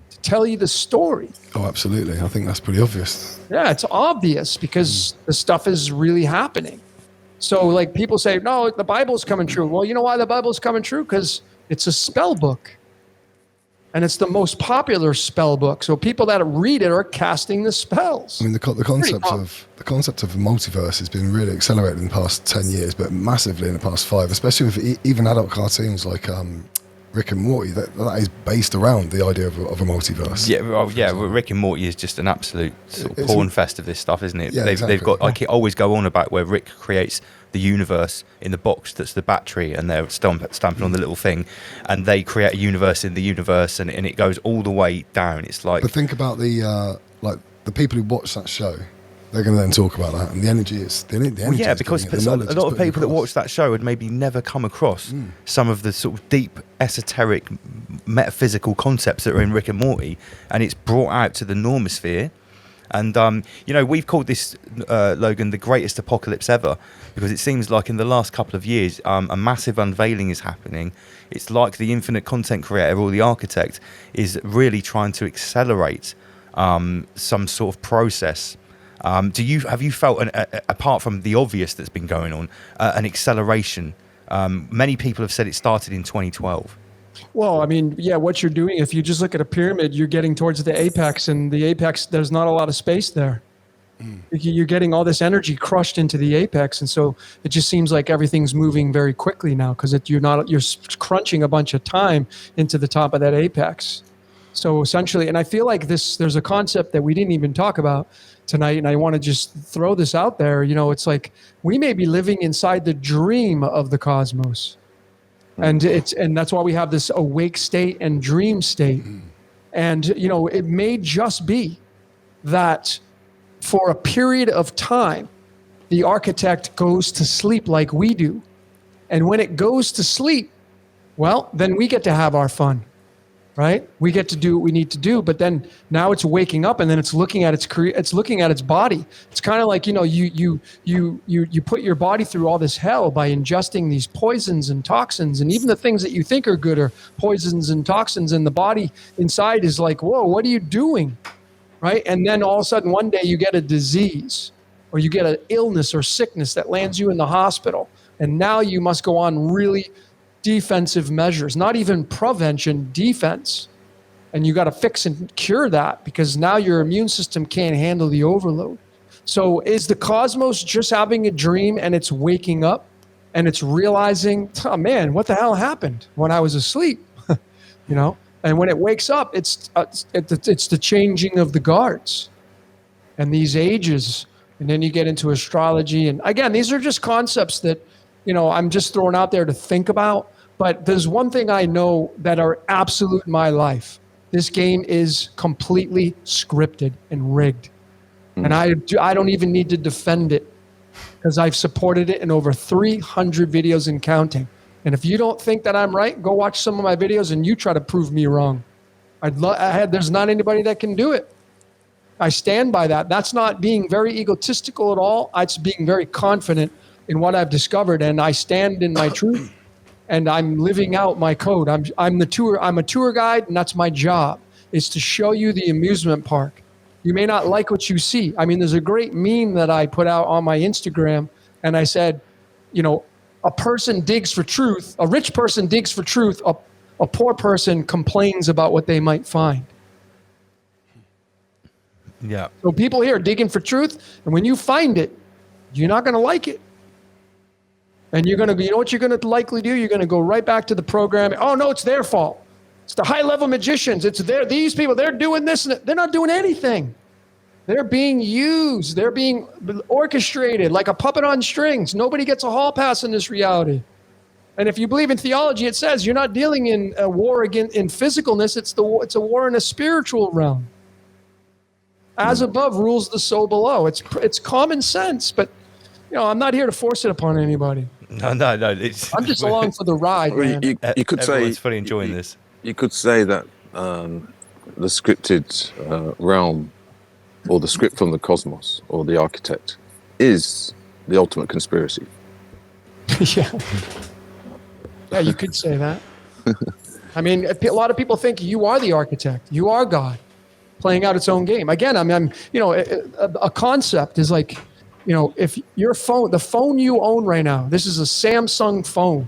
to tell you the story. Oh, absolutely. I think that's pretty obvious. Yeah, it's obvious, because the stuff is really happening. So, like, people say, no, the Bible's coming true. Well, you know why the Bible's coming true? Because it's a spell book. And it's the most popular spell book. So people that read it are casting the spells. I mean, the concept of multiverse has been really accelerated in the past 10 years, but massively in the past 5, especially with even adult cartoons like Rick and Morty. That is based around the idea of a multiverse. Rick and Morty is just an absolute sort of porn fest of this stuff, isn't it? Yeah, they've got, like, it always go on about where Rick creates the universe in the box that's the battery, and they're stamping on the little thing, and they create a universe in the universe, and it goes all the way down. It's like, but think about the people who watch that show. They're going to then talk about that, and the energy is the energy. Yeah, because a lot of people that watch that show had maybe never come across some of the sort of deep, esoteric, metaphysical concepts that are in Rick and Morty, and it's brought out to the normosphere. And we've called this, Logan, the greatest apocalypse ever, because it seems like in the last couple of years, a massive unveiling is happening. It's like the infinite content creator or the architect is really trying to accelerate some sort of process. Have you felt, apart from the obvious that's been going on, an acceleration? Many people have said it started in 2012. Well, I mean, yeah, what you're doing, if you just look at a pyramid, you're getting towards the apex, and the apex, there's not a lot of space there. You're getting all this energy crushed into the apex, and so it just seems like everything's moving very quickly now, because you're crunching a bunch of time into the top of that apex. So essentially, and I feel like there's a concept that we didn't even talk about tonight, and I want to just throw this out there. It's like we may be living inside the dream of the cosmos, and that's why we have this awake state and dream state. And it may just be that for a period of time, the architect goes to sleep like we do, and when it goes to sleep, Well, then we get to have our fun, right? We get to do what we need to do, but then now it's waking up and then it's looking at it's looking at its body. It's kind of like, you put your body through all this hell by ingesting these poisons and toxins, and even the things that you think are good are poisons and toxins, and the body inside is like, whoa, what are you doing? Right? And then all of a sudden one day you get a disease or you get an illness or sickness that lands you in the hospital. And now you must go on really defensive measures, not even prevention, defense. And you got to fix and cure that because now your immune system can't handle the overload. So is the cosmos just having a dream and it's waking up and it's realizing, oh man, what the hell happened when I was asleep? And when it wakes up, it's the changing of the guards and these ages. And then you get into astrology. And again, these are just concepts that, I'm just throwing out there to think about. But there's one thing I know that are absolute in my life. This game is completely scripted and rigged. And I don't even need to defend it because I've supported it in over 300 videos and counting. And if you don't think that I'm right, go watch some of my videos and you try to prove me wrong. There's not anybody that can do it. I stand by that. That's not being very egotistical at all. It's being very confident in what I've discovered, and I stand in my truth, and I'm living out my code. I'm a tour guide, and that's my job, is to show you the amusement park. You may not like what you see. I mean, there's a great meme that I put out on my Instagram, and I said, a person digs for truth, a rich person digs for truth, a poor person complains about what they might find. Yeah. So people here are digging for truth, and when you find it, you're not going to like it. And you know what you're going to likely do? You're going to go right back to the program. Oh, no, it's their fault. It's the high-level magicians. These people, they're doing this. And they're not doing anything. They're being used. They're being orchestrated like a puppet on strings. Nobody gets a hall pass in this reality. And if you believe in theology, it says you're not dealing in a war in physicalness. It's a war in a spiritual realm. As above rules the so below. It's common sense, but I'm not here to force it upon anybody. No. I'm just along for the ride, man. You could say everyone's fully enjoying this. You could say that the scripted realm, or the script from the cosmos, or the architect, is the ultimate conspiracy. Yeah, you could say that. I mean, a lot of people think you are the architect, you are God, playing out its own game. Again, a concept is like, if your phone, the phone you own right now, this is a Samsung phone.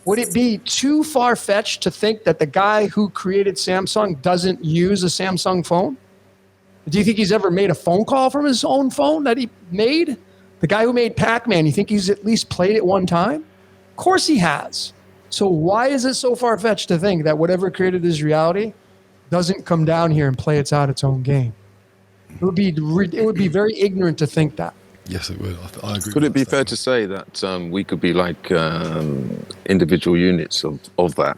Would it be too far-fetched to think that the guy who created Samsung doesn't use a Samsung phone? Do you think he's ever made a phone call from his own phone that he made? The guy who made Pac-Man, you think he's at least played it one time? Of course he has. So why is it so far-fetched to think that whatever created this reality doesn't come down here and play its own game? It would be very ignorant to think that. Yes, it would. I agree. Could it be fair to say that we could be like individual units of the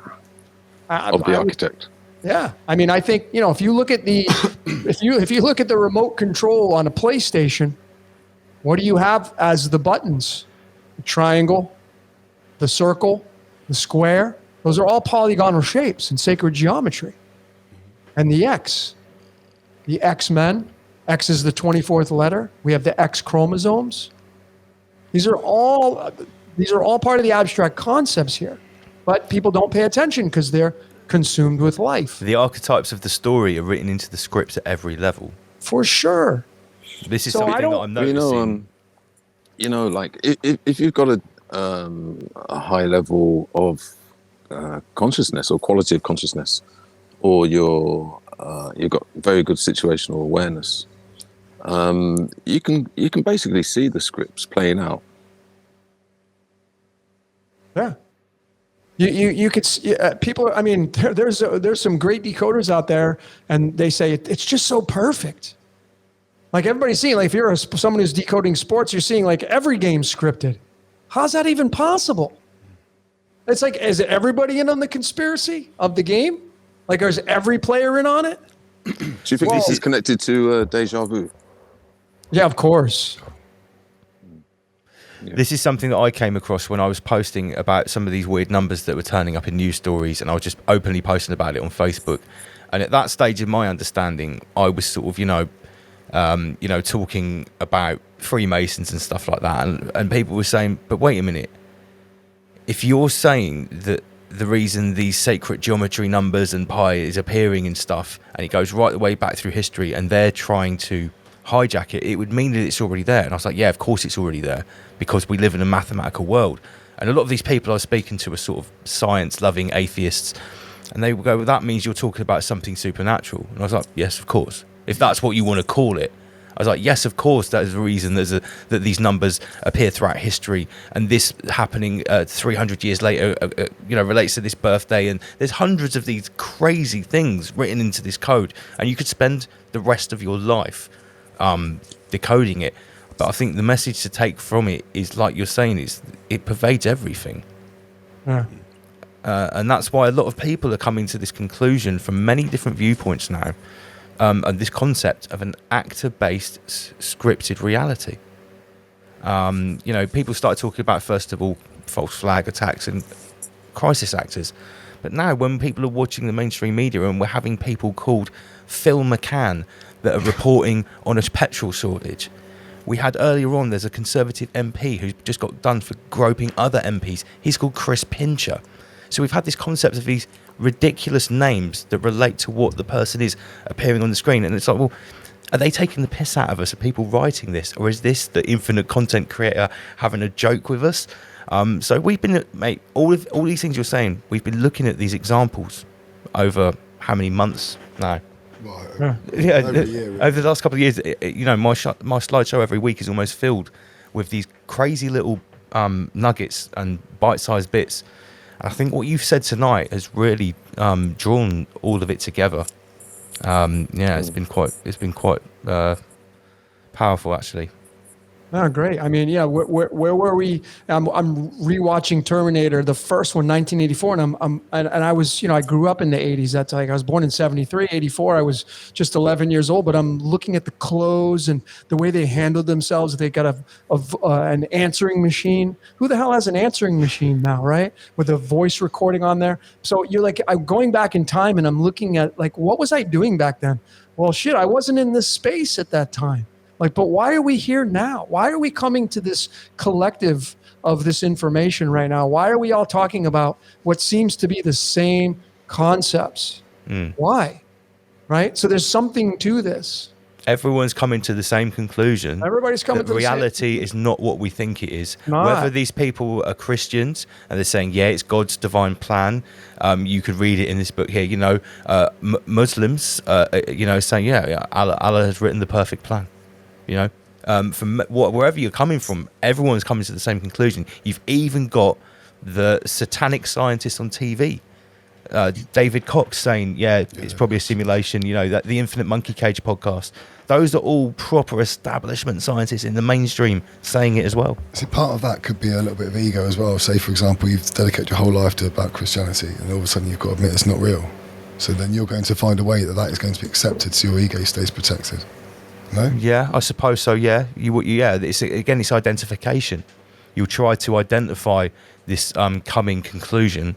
architect? Yeah, I mean, I think if you look at the if you look at the remote control on a PlayStation, what do you have as the buttons? The triangle, the circle, the square. Those are all polygonal shapes in sacred geometry. And the X, the X-Men. X is the 24th letter. We have the X chromosomes. These are all part of the abstract concepts here, but people don't pay attention because they're consumed with life. The archetypes of the story are written into the script at every level. For sure. This is something that I'm noticing. Like if you've got a high level of consciousness or quality of consciousness, or you've got very good situational awareness, you can basically see the scripts playing out. Yeah, you could people. I mean, there's some great decoders out there, and they say it's just so perfect. Like everybody's seeing, like if you're someone who's decoding sports, you're seeing like every game scripted. How's that even possible? It's like, is everybody in on the conspiracy of the game? Like, is every player in on it? Do you think this is connected to deja vu? Yeah, of course. This is something that I came across when I was posting about some of these weird numbers that were turning up in news stories, and I was just openly posting about it on Facebook. And at that stage in my understanding, I was sort of, talking about Freemasons and stuff like that, and people were saying, but wait a minute, if you're saying that the reason these sacred geometry numbers and pi is appearing and stuff, and it goes right the way back through history, and they're trying to hijack it, it would mean that it's already there. And I was like, yeah, of course it's already there, because we live in a mathematical world. And a lot of these people I was speaking to are sort of science-loving atheists, and they would go, well, that means you're talking about something supernatural. And I was like, yes, of course. If that's what you want to call it. I was like, yes, of course, that is the reason that these numbers appear throughout history, and this happening 300 years later, relates to this birthday, and there's hundreds of these crazy things written into this code, and you could spend the rest of your life decoding it. But I think the message to take from it is, like you're saying, is it pervades everything. Yeah. And that's why a lot of people are coming to this conclusion from many different viewpoints now. And this concept of an actor-based scripted reality. People started talking about, first of all, false flag attacks and crisis actors. But now when people are watching the mainstream media and we're having people called Phil McCann that are reporting on a petrol shortage. We had earlier on, there's a Conservative MP who's just got done for groping other MPs. He's called Chris Pincher. So we've had this concept of these ridiculous names that relate to what the person is appearing on the screen, and it's like, well, are they taking the piss out of us? Are people writing this, or is this the infinite content creator having a joke with us? So we've been, mate, all these things you're saying, we've been looking at these examples over how many months now? Over a year, really. Over the last couple of years, my slideshow every week is almost filled with these crazy little nuggets and bite-sized bits. I think what you've said tonight has really drawn all of it together. It's been quite powerful, actually. Oh, great. I mean, yeah, where were we? I'm rewatching Terminator, the first one, 1984, and I was, I grew up in the 80s. That's like, I was born in 73, 84. I was just 11 years old, but I'm looking at the clothes and the way they handled themselves. They got an answering machine. Who the hell has an answering machine now, right? With a voice recording on there. So you're like, I'm going back in time and I'm looking at, like, what was I doing back then? Well, shit, I wasn't in this space at that time. Like, but why are we here now? Why are we coming to this collective of this information right now? Why are we all talking about what seems to be the same concepts? Why? Right? So there's something to this. Everyone's coming to the same conclusion. Everybody's coming to reality is not what we think it is. Whether these people are Christians and they're saying, yeah, it's God's divine plan. You could read it in this book here, Muslims, saying, yeah, Allah has written the perfect plan. From wherever you're coming from, everyone's coming to the same conclusion. You've even got the satanic scientist on TV, David Cox, saying, it's probably a simulation, that the Infinite Monkey Cage podcast. Those are all proper establishment scientists in the mainstream saying it as well. See, part of that could be a little bit of ego as well. Say, for example, you've dedicated your whole life to about Christianity, and all of a sudden you've got to admit it's not real. So then you're going to find a way that is going to be accepted, so your ego stays protected. No? Yeah, I suppose so. Yeah, it's identification. You'll try to identify this coming conclusion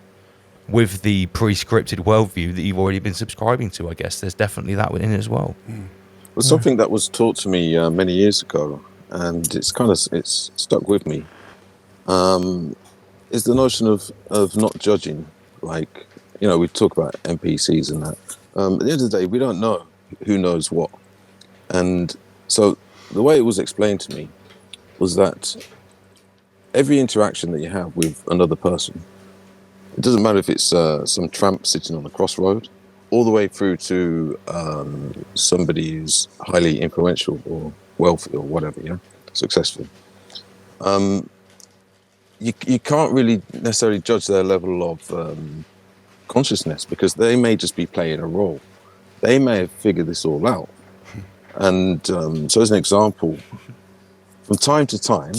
with the pre-scripted worldview that you've already been subscribing to. I guess there's definitely that within it as well. Well, something that was taught to me many years ago, and it's stuck with me, is the notion of not judging. Like, we talk about NPCs and that. At the end of the day, we don't know who knows what. And so the way it was explained to me was that every interaction that you have with another person, it doesn't matter if it's some tramp sitting on a crossroad, all the way through to somebody who's highly influential or wealthy or whatever, successful. You can't really necessarily judge their level of consciousness, because they may just be playing a role. They may have figured this all out. And so as an example, from time to time,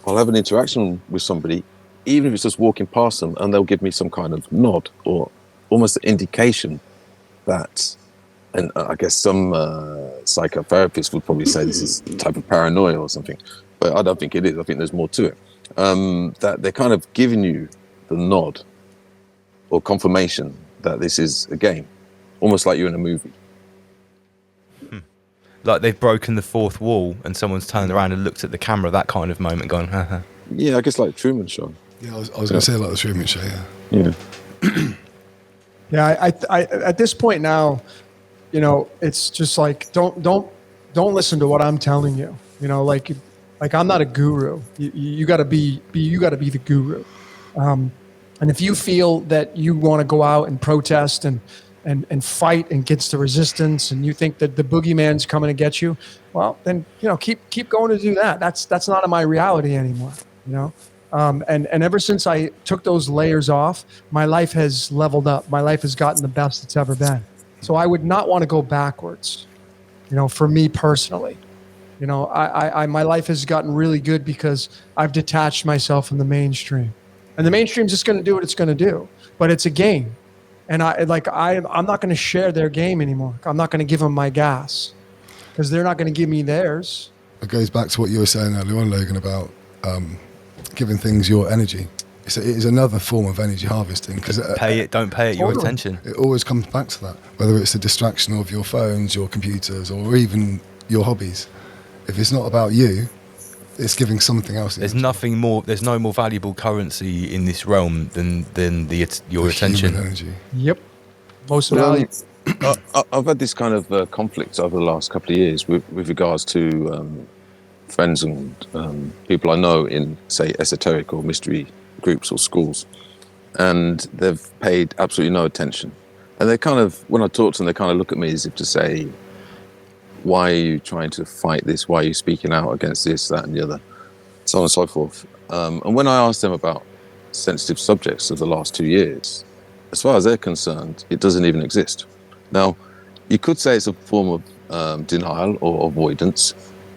I'll have an interaction with somebody, even if it's just walking past them, and they'll give me some kind of nod or almost an indication that, and I guess some psychotherapists would probably say this is a type of paranoia or something, but I don't think it is. I think there's more to it. That they're kind of giving you the nod or confirmation that this is a game, almost like you're in a movie. Like they've broken the fourth wall and someone's turned around and looked at the camera, that kind of moment, gone, haha. Yeah, I guess like Truman Show. Yeah, I was going to say like the Truman Show, Yeah. Yeah, I at this point now, you know, it's just like don't listen to what I'm telling you. You know, like I'm not a guru. You got to be the guru. And if you feel that you want to go out and protest and fight against the resistance, and you think that the boogeyman's coming to get you, well, then, you know, keep going to do that. That's not my reality anymore. You know. And ever since I took those layers off, my life has leveled up. My life has gotten the best it's ever been. So I would not want to go backwards, you know, for me personally. You know, my life has gotten really good because I've detached myself from the mainstream. And the mainstream's just going to do what it's going to do. But it's a game. And I'm not going to share their game anymore. I'm not going to give them my gas because they're not going to give me theirs. It goes back to what you were saying earlier on, Logan, about giving things your energy. It is another form of energy harvesting. Because don't pay it your attention. It always comes back to that, whether it's the distraction of your phones, your computers, or even your hobbies. If it's not about you, it's giving something else. There's nothing more. There's no more valuable currency in this realm than your attention. Energy. Yep. Most valuable. I've had this kind of conflict over the last couple of years with regards to friends and people I know in, say, esoteric or mystery groups or schools, and they've paid absolutely no attention. And they kind of, when I talk to them, they kind of look at me as if to say, why are you trying to fight this? Why are you speaking out against this, that, and the other, so on and so forth. And when I ask them about sensitive subjects of the last 2 years, as far as they're concerned, it doesn't even exist. Now, you could say it's a form of denial or avoidance.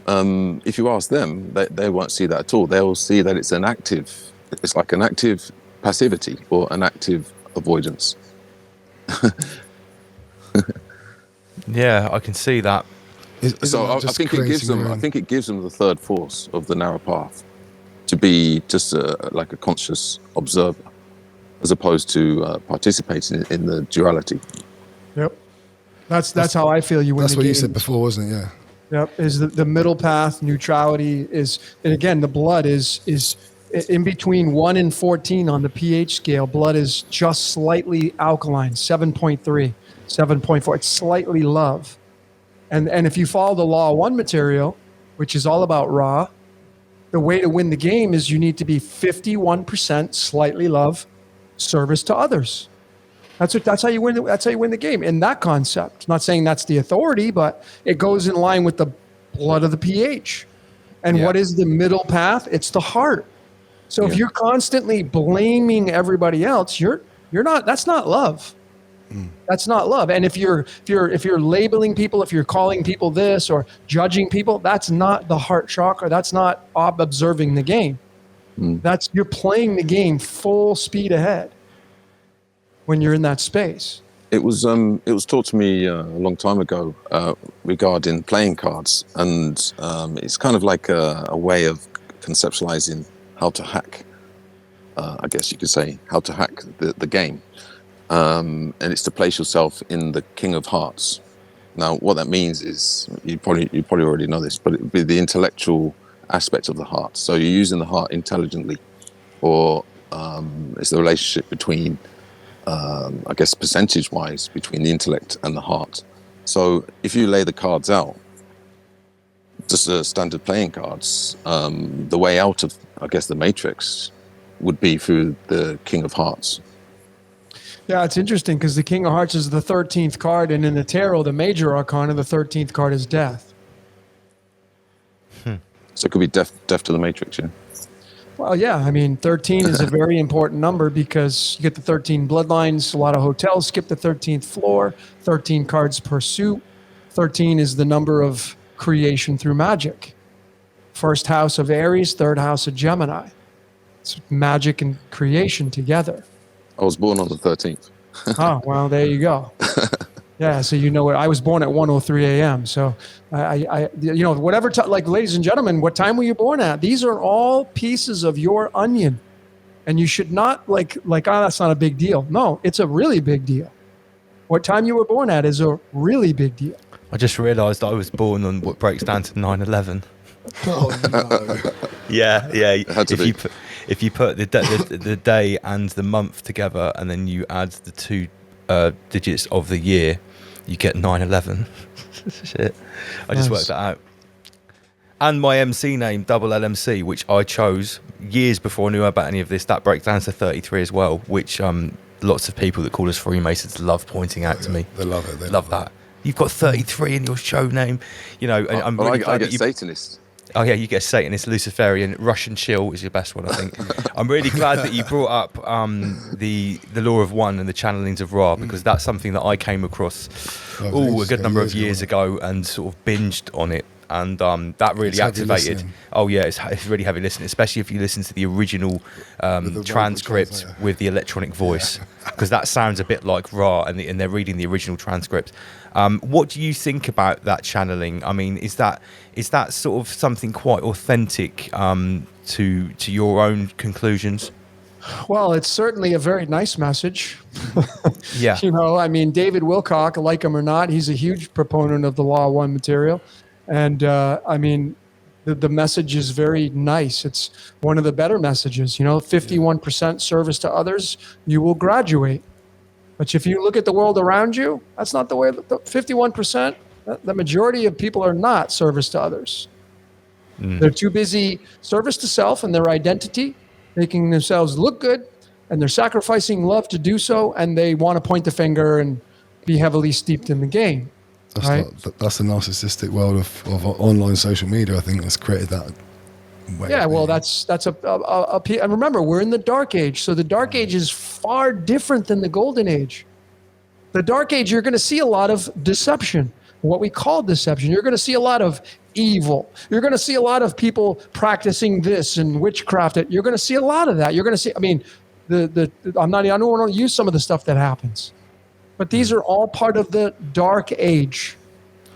If you ask them, they won't see that at all. They will see that it's like an active passivity or an active avoidance. Yeah, I can see that. So I think it gives them the third force of the narrow path to be just like a conscious observer, as opposed to participating in the duality. Yep, that's how I feel. You win. That's what you said before, wasn't it? Yeah. Yep, is the middle path. Neutrality is, and again, the blood is in between 1 and 14 on the pH scale. Blood is just slightly alkaline, 7.3, 7.4. It's slightly love. And if you follow the law of one material, which is all about Ra, the way to win the game is you need to be 51% slightly love, service to others. That's how you win. That's how you win the game. In that concept, I'm not saying that's the authority, but it goes in line with the blood of the pH. And what is the middle path? It's the heart. So if you're constantly blaming everybody else, you're not. That's not love. That's not love. And if you're labeling people, if you're calling people this or judging people, that's not the heart chakra. That's not observing the game. That's you're playing the game full speed ahead when you're in that space. It was taught to me a long time ago regarding playing cards, and it's kind of like a way of conceptualizing how to hack. I guess you could say how to hack the game. And it's to place yourself in the King of Hearts. Now, what that means is you probably already know this, but it would be the intellectual aspect of the heart. So you're using the heart intelligently, or it's the relationship between, I guess, percentage-wise between the intellect and the heart. So if you lay the cards out, just standard playing cards, the way out of, I guess, the matrix would be through the King of Hearts. Yeah, it's interesting because the King of Hearts is the 13th card, and in the tarot, the major arcana, the 13th card is death. So it could be death to the matrix, yeah? Well, yeah. I mean, 13 is a very important number because you get the 13 bloodlines. A lot of hotels skip the 13th floor, 13 cards per suit. 13 is the number of creation through magic. First house of Aries, third house of Gemini. It's magic and creation together. I was born on the 13th. Oh, well, there you go. Yeah, so you know what? I was born at 1:03 a.m. So I whatever like, ladies and gentlemen, what time were you born at? These are all pieces of your onion, and you should not like that's not a big deal. No, it's a really big deal. What time you were born at is a really big deal. I just realised I was born on what breaks down to 9/11. Oh no! Yeah. If you put the day and the month together, and then you add the two digits of the year, you get 9/11. Shit, I just worked that out. And my MC name, double LMC, which I chose years before I knew about any of this, that breaks down to 33 as well, which lots of people that call us Freemasons love pointing out to me. They love it. They love that. You've got 33 in your show name, you know. And I'm really glad I get Satanist. Oh yeah, you get Satanist, Luciferian, Russian Shill is your best one, I think. I'm really glad that you brought up the Law of One and the channelings of Ra, because that's something that I came across a good number of years ago and sort of binged on it, and that really activated. Oh yeah, it's really heavy listening, especially if you listen to the original transcript with the electronic voice, because that sounds a bit like Ra, and they're reading the original transcript. What do you think about that channeling? I mean, is that sort of something quite authentic to your own conclusions? Well, it's certainly a very nice message. Yeah. You know, I mean, David Wilcock, like him or not, he's a huge proponent of the Law of One material. And I mean, the message is very nice. It's one of the better messages. You know, 51% service to others, you will graduate. But if you look at the world around you, that's not the way. 51%, the majority of people are not service to others. They're too busy service to self and their identity, making themselves look good, and they're sacrificing love to do so, and they want to point the finger and be heavily steeped in the game. That's the narcissistic world of online social media, I think, that's created that way. Yeah, well, that's and remember, we're in the dark age. So the dark age is far different than the golden age. The dark age, you're going to see a lot of deception, what we call deception. You're going to see a lot of evil. You're going to see a lot of people practicing this and witchcraft. You're going to see a lot of that. You're going to see, I mean, I don't want to use some of the stuff that happens, but these are all part of the dark age.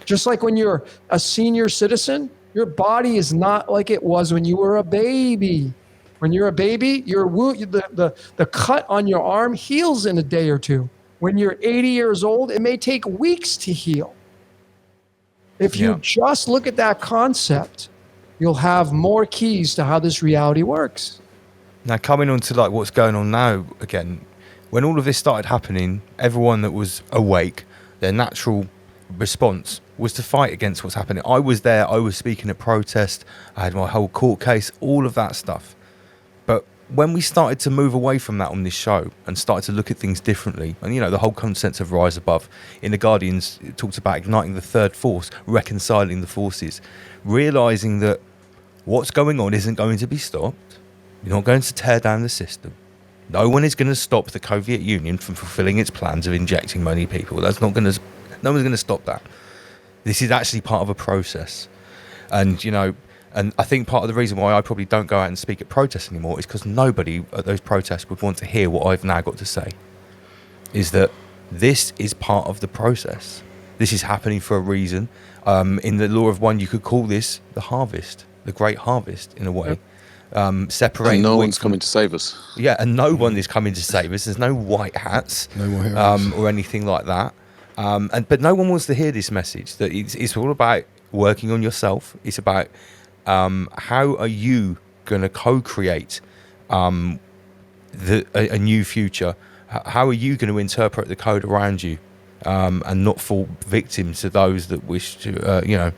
Just like when you're a senior citizen, your body is not like it was when you were a baby. When you're a baby, your wound, the cut on your arm heals in a day or two. When you're 80 years old, it may take weeks to heal. If you just look at that concept, you'll have more keys to how this reality works. Now, coming on to like what's going on now again, when all of this started happening, everyone that was awake, their natural response was to fight against what's happening. I was there, I was speaking at protest, I had my whole court case, all of that stuff. But when we started to move away from that on this show and started to look at things differently, and you know, the whole concept of rise above, in the Guardians, it talks about igniting the third force, reconciling the forces, realising that what's going on isn't going to be stopped. You're not going to tear down the system. No one is going to stop the Soviet Union from fulfilling its plans of injecting money people. No one's going to stop that. This is actually part of a process. And, you know, and I think part of the reason why I probably don't go out and speak at protests anymore is because nobody at those protests would want to hear what I've now got to say. Is that this is part of the process. This is happening for a reason. In the Law of One, you could call this the harvest, the great harvest in a way. Separating. And no one's coming to save us. Yeah, and no one is coming to save us. There's no white hats, no more heroes, or anything like that. But no one wants to hear this message. That it's all about working on yourself. It's about how are you going to co-create a new future. How are you going to interpret the code around you, and not fall victim to those that wish to, you know.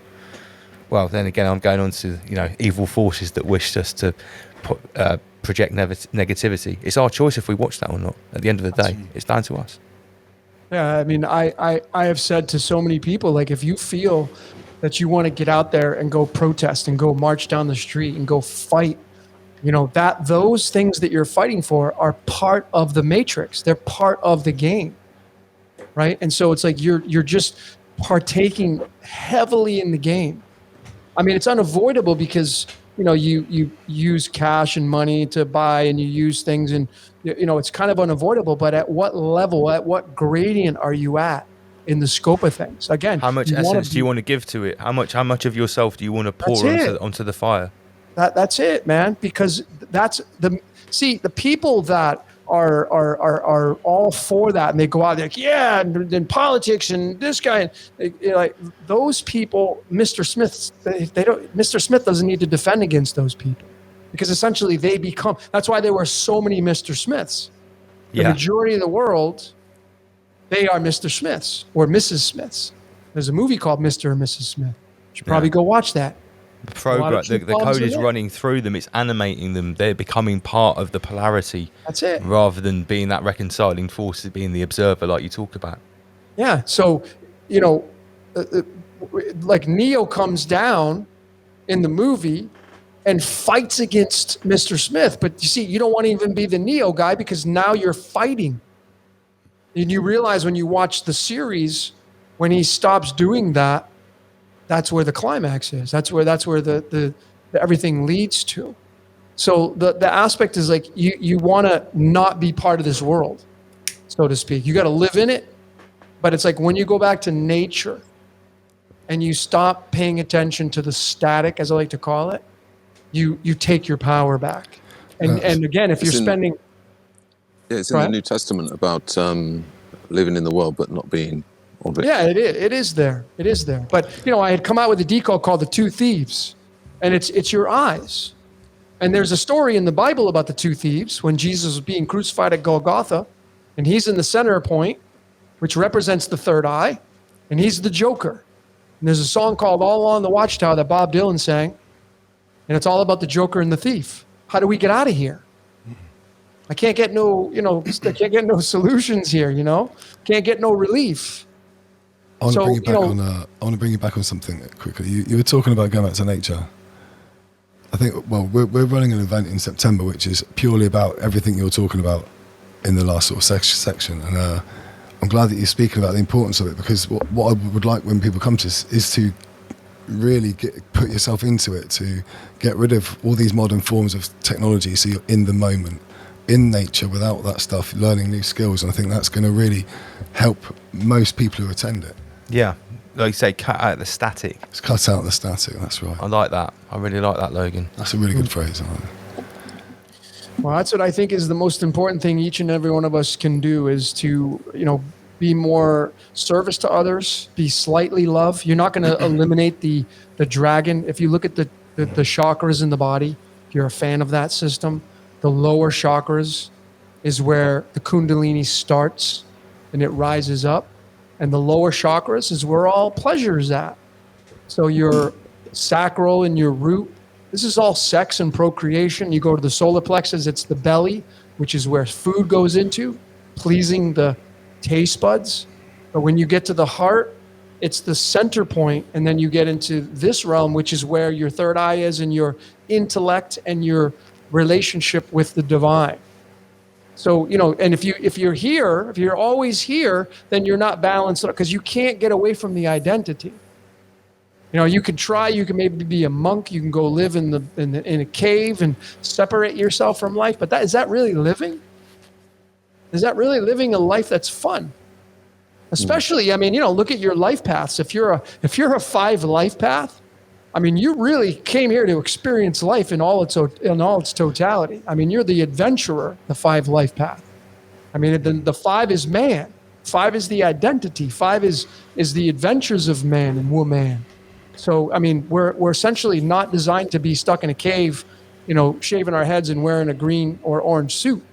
Well, then again, I'm going on to, you know, evil forces that wish us to project negativity. It's our choice if we watch that or not. At the end of the day, it's down to us. Yeah, I mean, I have said to so many people, like, if you feel that you want to get out there and go protest and go march down the street and go fight, you know, that those things that you're fighting for are part of the matrix. They're part of the game, right? And so it's like you're just partaking heavily in the game. I mean, it's unavoidable because, you know, you use cash and money to buy and you use things and, you know, it's kind of unavoidable. But at what level, at what gradient are you at? in the scope of things. Again, how much essence do you want to give to it? How much of yourself do you want to pour onto the fire? That's it, man. Because that's the people that are all for that, and they go out there like, yeah, and politics and this guy, and like those people, Mr. Smith, they don't. Mr. Smith doesn't need to defend against those people, because essentially they become. That's why there were so many Mr. Smiths. The majority of the world, they are Mr. Smiths or Mrs. Smiths. There's a movie called Mr. and Mrs. Smith. You should probably go watch that. The code is running through them. It's animating them. They're becoming part of the polarity. That's it. Rather than being that reconciling force, being the observer like you talk about. Yeah. So, like Neo comes down in the movie and fights against Mr. Smith. But you see, you don't want to even be the Neo guy, because now you're fighting. And you realize when you watch the series, when he stops doing that, that's where the climax is. That's where the everything leads to. So the aspect is like you want to not be part of this world, so to speak. You got to live in it, but it's like when you go back to nature and you stop paying attention to the static, as I like to call it, you take your power back. And again, if you're spending... it's in the New Testament about living in the world but not being of it. Yeah, it is there. It is there. But, I had come out with a Decode called The Two Thieves, and it's your eyes. And there's a story in the Bible about the two thieves when Jesus was being crucified at Golgotha, and he's in the center point, which represents the third eye, and he's the Joker. And there's a song called All Along the Watchtower that Bob Dylan sang, and it's all about the Joker and the thief. How do we get out of here? I can't get I can't get no solutions here, Can't get no relief. I want to bring you back on something quickly. You were talking about going back to nature. I think, we're running an event in September, which is purely about everything you're talking about in the last sort of section. And I'm glad that you're speaking about the importance of it, because what I would like when people come to this is to really put yourself into it, to get rid of all these modern forms of technology, so you're in the moment, in nature, without that stuff, learning new skills. And I think that's going to really help most people who attend it. Yeah, like you say, cut out the static. It's cut out the static, that's right. I like that. I really like that, Logan. That's a really good phrase. Well, that's what I think is the most important thing each and every one of us can do, is to, be more service to others, be slightly love. You're not going to eliminate the dragon. If you look at the chakras in the body, if you're a fan of that system, the lower chakras is where the Kundalini starts and it rises up. And the lower chakras is where all pleasure is at. So your sacral and your root, this is all sex and procreation. You go to the solar plexus, it's the belly, which is where food goes into, pleasing the taste buds. But when you get to the heart, it's the center point, and then you get into this realm, which is where your third eye is, and your intellect and your relationship with the divine. So, and if you're always here, then you're not balanced, because you can't get away from the identity. You can try, you can maybe be a monk, you can go live in a cave and separate yourself from life, but is that really living? Is that really living a life that's fun? Especially, look at your life paths. If you're a 5 life path, you really came here to experience life in all its totality. You're the adventurer, the 5 life path. The 5 is man. 5 is the identity. 5 is the adventures of man and woman. So, we're essentially not designed to be stuck in a cave, shaving our heads and wearing a green or orange suit.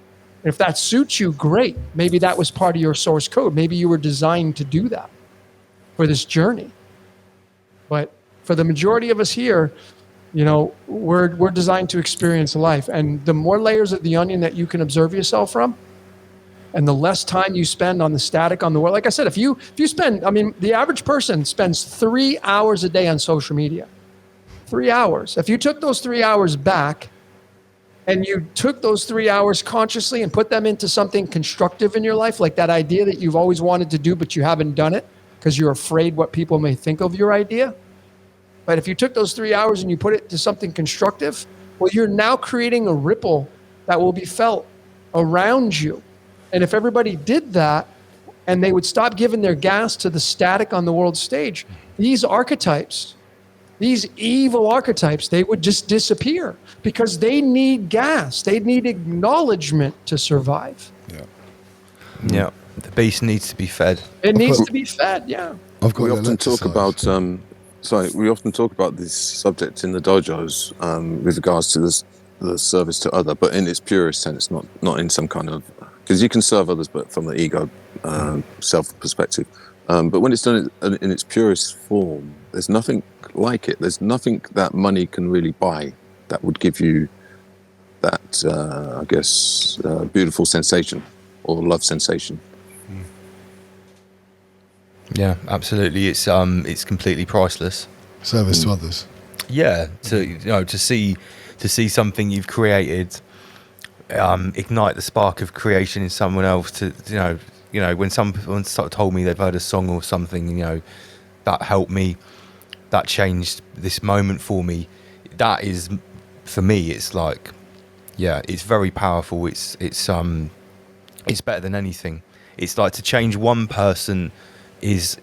If that suits you, great. Maybe that was part of your source code. Maybe you were designed to do that for this journey. But for the majority of us here, we're designed to experience life. And the more layers of the onion that you can observe yourself from, and the less time you spend on the static on the world. Like I said, if you spend, the average person spends 3 hours a day on social media. 3 hours. If you took those 3 hours back and you took those 3 hours consciously and put them into something constructive in your life, like that idea that you've always wanted to do, but you haven't done it because you're afraid what people may think of your idea. But if you took those 3 hours and you put it to something constructive, well, you're now creating a ripple that will be felt around you. And if everybody did that, and they would stop giving their gas to the static on the world stage, these archetypes, these evil archetypes, they would just disappear because they need gas. They need acknowledgement to survive. Yeah. Yeah. The beast needs to be fed. It needs to be fed, yeah. We often talk about we often talk about this subject in the dojos with regards to the service to other, but in its purest sense, not in some kind of, because you can serve others, but from the ego self perspective. But when it's done in its purest form, there's nothing like it. There's nothing that money can really buy that would give you that, I guess, beautiful sensation or love sensation. Yeah, absolutely. It's completely priceless. Service to others. Yeah, to see something you've created ignite the spark of creation in someone else. To when someone told me they've heard a song or something, that helped me, that changed this moment for me. That is, for me, it's like, yeah, it's very powerful. It's better than anything. It's like to change one person is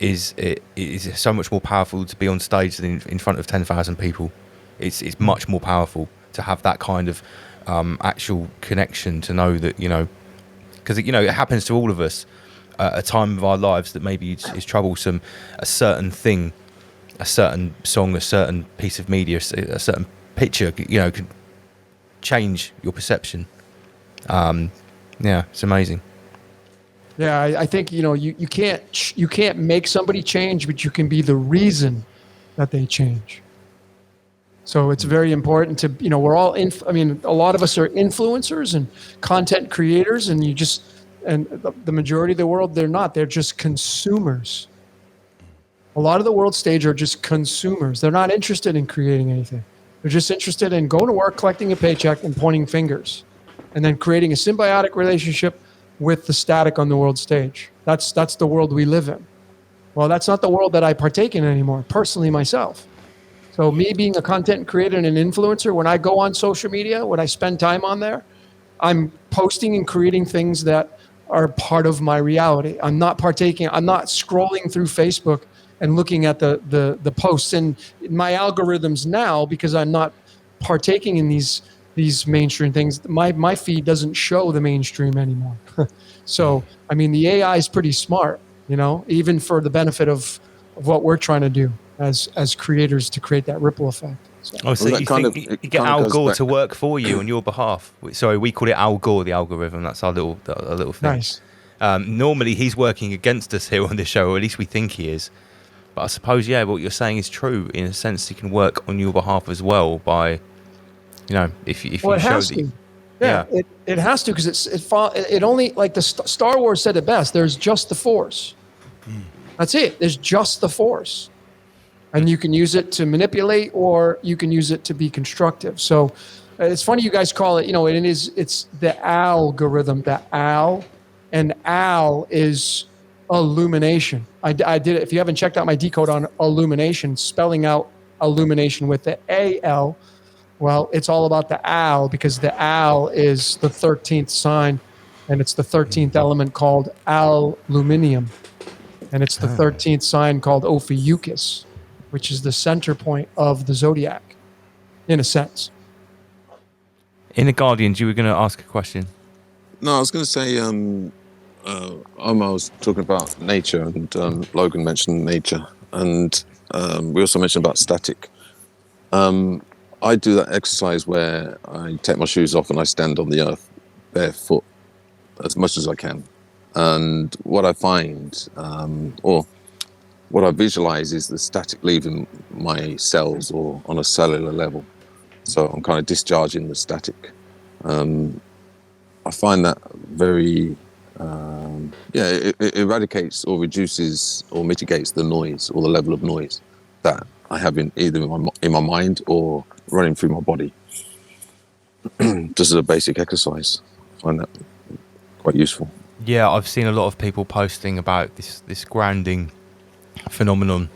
so much more powerful to be on stage than in front of 10,000 people. It's much more powerful to have that kind of actual connection, to know that, because it happens to all of us at a time of our lives that maybe is troublesome. A certain thing, a certain song, a certain piece of media, a certain picture, can change your perception. Yeah, it's amazing. Yeah, I think you can't make somebody change, but you can be the reason that they change. So it's very important to we're all a lot of us are influencers and content creators, and the majority of the world, they're not. They're just consumers. A lot of the world stage are just consumers. They're not interested in creating anything. They're just interested in going to work, collecting a paycheck, and pointing fingers, and then creating a symbiotic relationship with the static on the world stage. That's the world we live in. Well, that's not the world that I partake in anymore, personally myself. So me being a content creator and an influencer, when I go on social media, when I spend time on there, I'm posting and creating things that are part of my reality. I'm not scrolling through Facebook and looking at the posts and my algorithms now, because I'm not partaking in these mainstream things. My feed doesn't show the mainstream anymore. So, the AI is pretty smart, even for the benefit of what we're trying to do as creators to create that ripple effect. So you get Al Gore to work for you on your behalf. Sorry, we call it Al Gore, the algorithm. That's our little thing. Nice. Normally he's working against us here on this show, or at least we think he is. But I suppose, yeah, what you're saying is true. In a sense, he can work on your behalf as well by, if you show that. Yeah, it has to, because it only, like the Star Wars said it best. There's just the Force. That's it. There's just the Force, and you can use it to manipulate, or you can use it to be constructive. So it's funny you guys call it. It's the algorithm. The Al, and Al is illumination. I did it. If you haven't checked out my Decode on illumination, spelling out illumination with the AL. Well, it's all about the Al, because the Al is the 13th sign, and it's the 13th element called aluminium. And it's the 13th sign called Ophiuchus, which is the center point of the zodiac, in a sense. In the Guardians, you were going to ask a question. No, I was going to say, Omar was talking about nature, and Logan mentioned nature, and we also mentioned about static. I do that exercise where I take my shoes off and I stand on the earth barefoot as much as I can. And what I find, or what I visualize, is the static leaving my cells, or on a cellular level. So I'm kind of discharging the static. I find that very, it eradicates or reduces or mitigates the noise, or the level of noise that I have either in my mind or running through my body. Just as a basic exercise. I find that quite useful. Yeah, I've seen a lot of people posting about this grounding phenomenon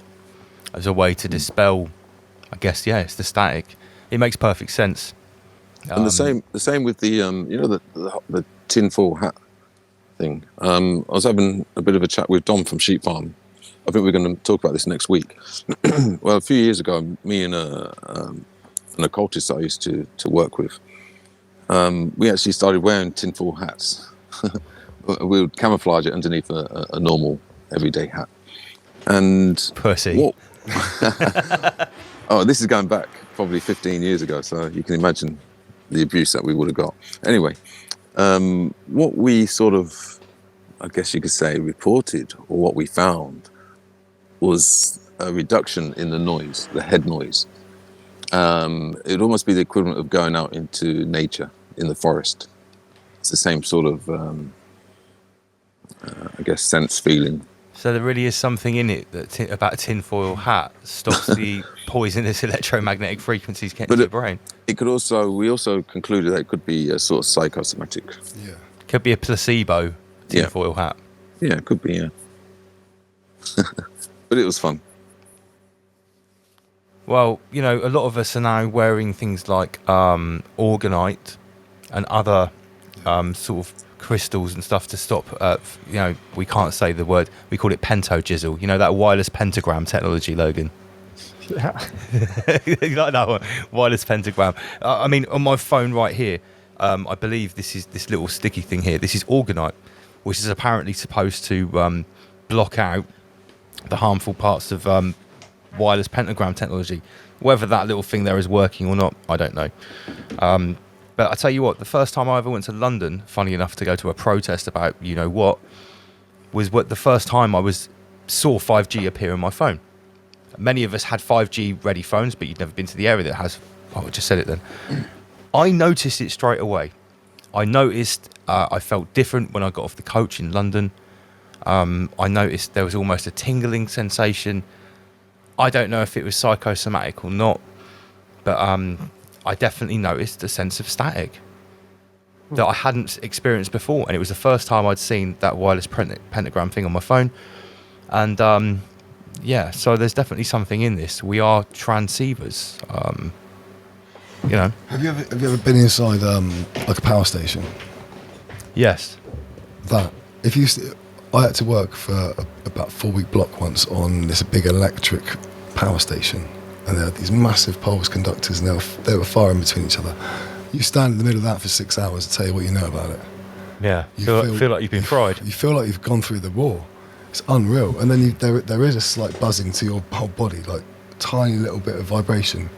as a way to dispel, I guess, it's the static. It makes perfect sense. And the same with the the tinfoil hat thing. I was having a bit of a chat with Dom from Sheep Farm. I think we're going to talk about this next week. Well, a few years ago, me and an occultist I used to work with, we actually started wearing tinfoil hats. We would camouflage it underneath a normal everyday hat. And pussy. Oh, this is going back probably 15 years ago, so you can imagine the abuse that we would have got. Anyway, what we sort of, I guess you could say, reported, or what we found, was a reduction in the noise, the head noise. It'd almost be the equivalent of going out into nature in the forest. It's the same sort of, I guess, sense feeling. So there really is something in it that about a tinfoil hat stops the poisonous electromagnetic frequencies getting to your brain. It could also, we also concluded that it could be a sort of psychosomatic. Yeah. Could be a placebo tinfoil hat. Yeah, it could be, yeah. But it was fun. Well, you know, a lot of us are now wearing things like orgonite and other sort of crystals and stuff to stop, you know, we can't say the word, we call it pentojizzle. You know, that wireless pentagram technology, Logan? Yeah. You like that one? Wireless pentagram. I mean, on my phone right here, I believe this little sticky thing here, this is orgonite, which is apparently supposed to block out the harmful parts of wireless pentagram technology. Whether that little thing there is working or not, I don't know. But I tell you what, the first time I ever went to London, funny enough, to go to a protest about you know what, was the first time I saw 5G appear on my phone. Many of us had 5G ready phones, but you'd never been to the area that has. Oh, I just said it then. I noticed it straight away. I noticed I felt different when I got off the coach in London. I noticed there was almost a tingling sensation. I don't know if it was psychosomatic or not, but I definitely noticed a sense of static that I hadn't experienced before. And it was the first time I'd seen that wireless pentagram thing on my phone. And yeah, so there's definitely something in this. We are transceivers, you know. Have you ever been inside like a power station? Yes. I had to work for about 4-week block once on this big electric power station, and there had these massive poles conductors, and they were far in between each other. You stand in the middle of that for 6 hours to tell you what you know about it. Yeah, you feel like you've been fried. You feel like you've gone through the war. It's unreal. And then there is a slight buzzing to your whole body, like a tiny little bit of vibration.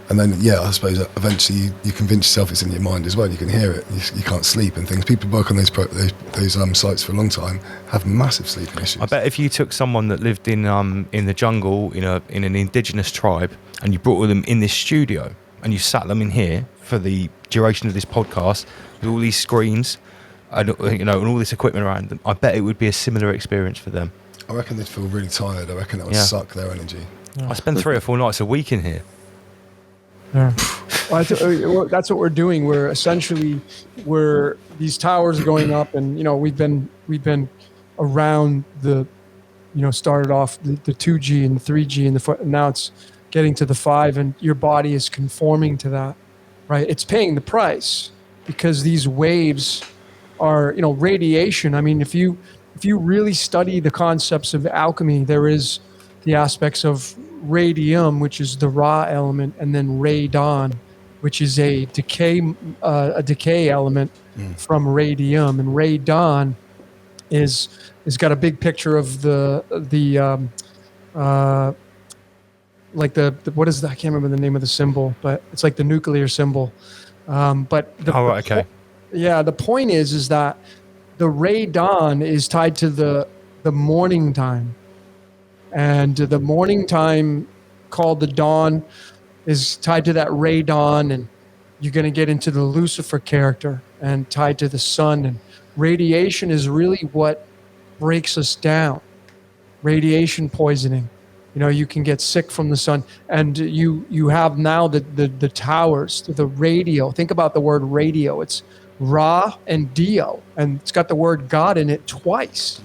And then, yeah, I suppose eventually you convince yourself it's in your mind as well. You can hear it. You can't sleep and things. People work on those sites for a long time, have massive sleeping issues. I bet if you took someone that lived in the jungle in an indigenous tribe and you brought them in this studio and you sat them in here for the duration of this podcast with all these screens and and all this equipment around them, I bet it would be a similar experience for them. I reckon they'd feel really tired. I reckon that would suck their energy. I spend 3 or 4 nights a week in here. Yeah. Well, that's what we're doing. We're essentially these towers going up, and we've been around the, started off the 2G and the 3G and now it's getting to the 5, and your body is conforming to that, right? It's paying the price because these waves are radiation. I mean, if you really study the concepts of alchemy, there is the aspects of radium, which is the raw element, and then radon, which is a decay element from radium. And radon is got a big picture of the what is that? I can't remember the name of the symbol, but it's like the nuclear symbol. Yeah, the point is that the radon is tied to the morning time. And the morning time, called the dawn, is tied to that radon, and you're going to get into the Lucifer character and tied to the sun. And radiation is really what breaks us down. Radiation poisoning. You can get sick from the sun, and you have now the towers, the radio. Think about the word radio. It's Ra and Dio, and it's got the word God in it twice.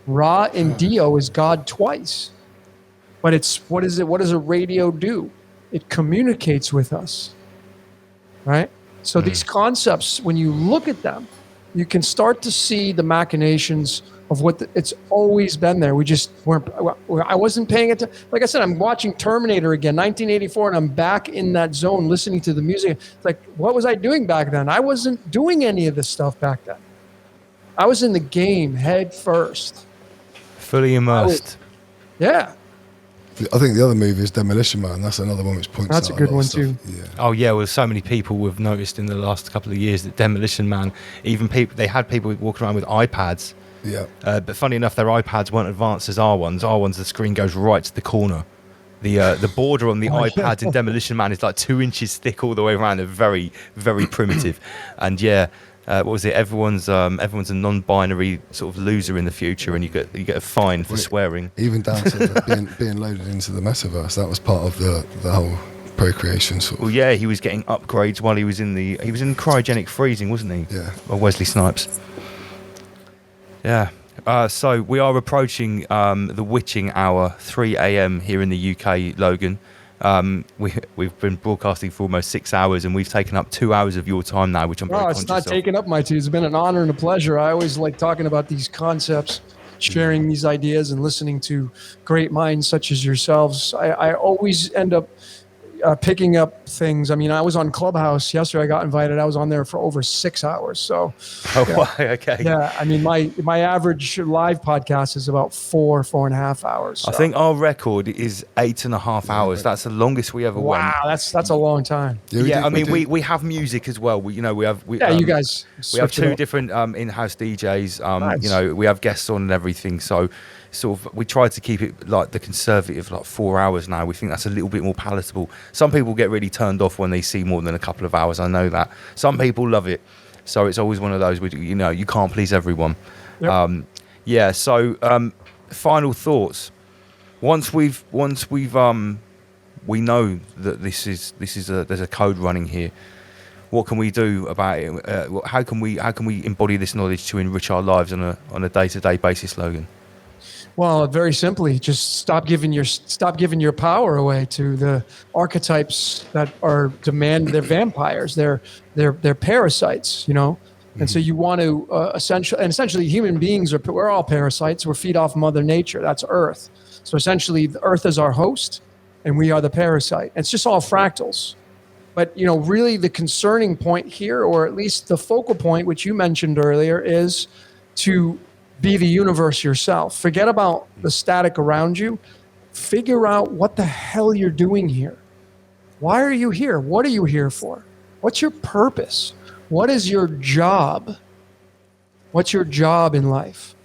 Ra and Dio is God twice. But what does a radio do? It communicates with us, right? So these concepts, when you look at them, you can start to see the machinations of it's always been there. We just weren't. I wasn't paying attention. Like I said, I'm watching Terminator again, 1984, and I'm back in that zone, listening to the music. It's like, what was I doing back then? I wasn't doing any of this stuff back then. I was in the game head first, fully immersed. Yeah. I think the other movie is Demolition Man. That's another one which points out. That's a good one too. Yeah. Oh yeah, well, so many people have noticed in the last couple of years that Demolition Man, even they had people walking around with iPads. Yeah. But funny enough, their iPads weren't advanced as our ones. Our ones, the screen goes right to the corner. The border on the iPad in Demolition Man is like 2 inches thick all the way around. They're very, very primitive. And yeah, what was it? Everyone's a non-binary sort of loser in the future, and you get a fine for swearing. Even down to being loaded into the metaverse. That was part of the whole procreation sort of. Well, yeah, he was getting upgrades while he was in cryogenic freezing, wasn't he? Yeah. Or Wesley Snipes. Yeah. So we are approaching the witching hour, 3 a.m. here in the UK, Logan. We've been broadcasting for almost 6 hours, and we've taken up 2 hours of your time now, which I'm very conscious of. It's not taking up my time. It's been an honor and a pleasure. I always like talking about these concepts, sharing these ideas, and listening to great minds such as yourselves. I always end up picking up things. I mean, I was on Clubhouse yesterday. I got invited. I was on there for over 6 hours. So, okay. Yeah, I mean, my average live podcast is about 4.5 hours. So. I think our record is 8.5 hours. That's the longest we ever went. Wow, that's a long time. Yeah, we have music as well. You guys. We have 2 different in-house DJs. Nice. We have guests on and everything. So. Sort of, we try to keep it like the conservative, like 4 hours now. We think that's a little bit more palatable. Some people get really turned off when they see more than a couple of hours. I know that. Some people love it. So it's always one of those where, you can't please everyone. Yep. So final thoughts. Once we know that there's a code running here. What can we do about it? How can we embody this knowledge to enrich our lives on a day-to-day basis, Logan? Well, very simply, just stop giving your power away to the archetypes that are they're vampires, they're parasites, Mm-hmm. And so you want to essentially human beings we're all parasites. We're feed off Mother Nature. That's Earth. So essentially, the Earth is our host, and we are the parasite. It's just all fractals. But really, the concerning point here, or at least the focal point, which you mentioned earlier, is to be the universe yourself. Forget about the static around you. Figure out what the hell you're doing here. Why are you here? What are you here for? What's your purpose? What is your job? What's your job in life?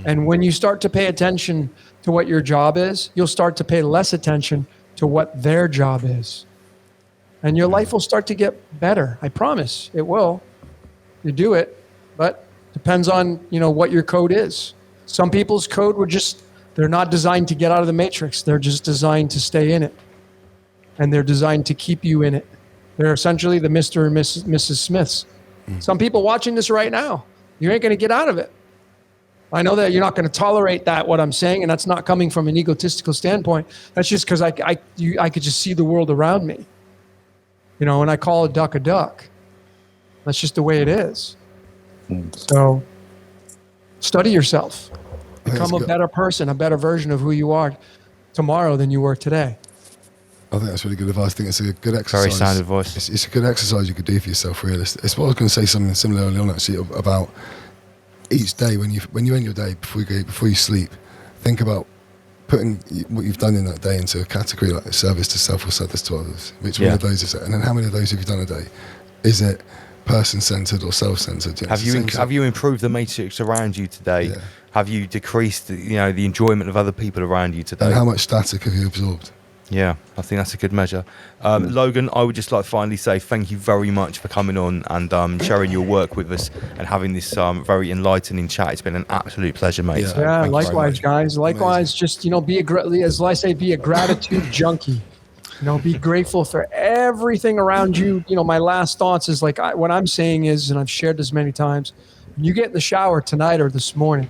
And when you start to pay attention to what your job is, you'll start to pay less attention to what their job is. And your life will start to get better. I promise it will. You do it, but depends on, what your code is. Some people's code they're not designed to get out of the matrix. They're just designed to stay in it. And they're designed to keep you in it. They're essentially the Mr. and Mrs. Smiths. Mm-hmm. Some people watching this right now, you ain't going to get out of it. I know that you're not going to tolerate what I'm saying, and that's not coming from an egotistical standpoint. That's just because I could just see the world around me. And I call a duck a duck. That's just the way it is. So study yourself. Become a better person, a better version of who you are tomorrow than you were today. I think that's really good advice. I think it's a good exercise. Very sound advice. It's a good exercise you could do for yourself, really. It's what I was going to say something similar earlier on, actually, about each day when you end your day, before you sleep, think about putting what you've done in that day into a category like service to self or service to others. Which one of those is it? And then how many of those have you done a day? Is it person-centered or self-centered? Have you improved the matrix around you today? Yeah. Have you decreased the enjoyment of other people around you today? And how much static have you absorbed? Yeah, I think that's a good measure. Logan, I would just like finally say thank you very much for coming on and sharing your work with us and having this very enlightening chat. It's been an absolute pleasure, mate. Yeah, so likewise, guys. Likewise, amazing. Just as I say, be a gratitude junkie. Be grateful for everything around you. My last thoughts is what I'm saying is, and I've shared this many times, when you get in the shower tonight or this morning,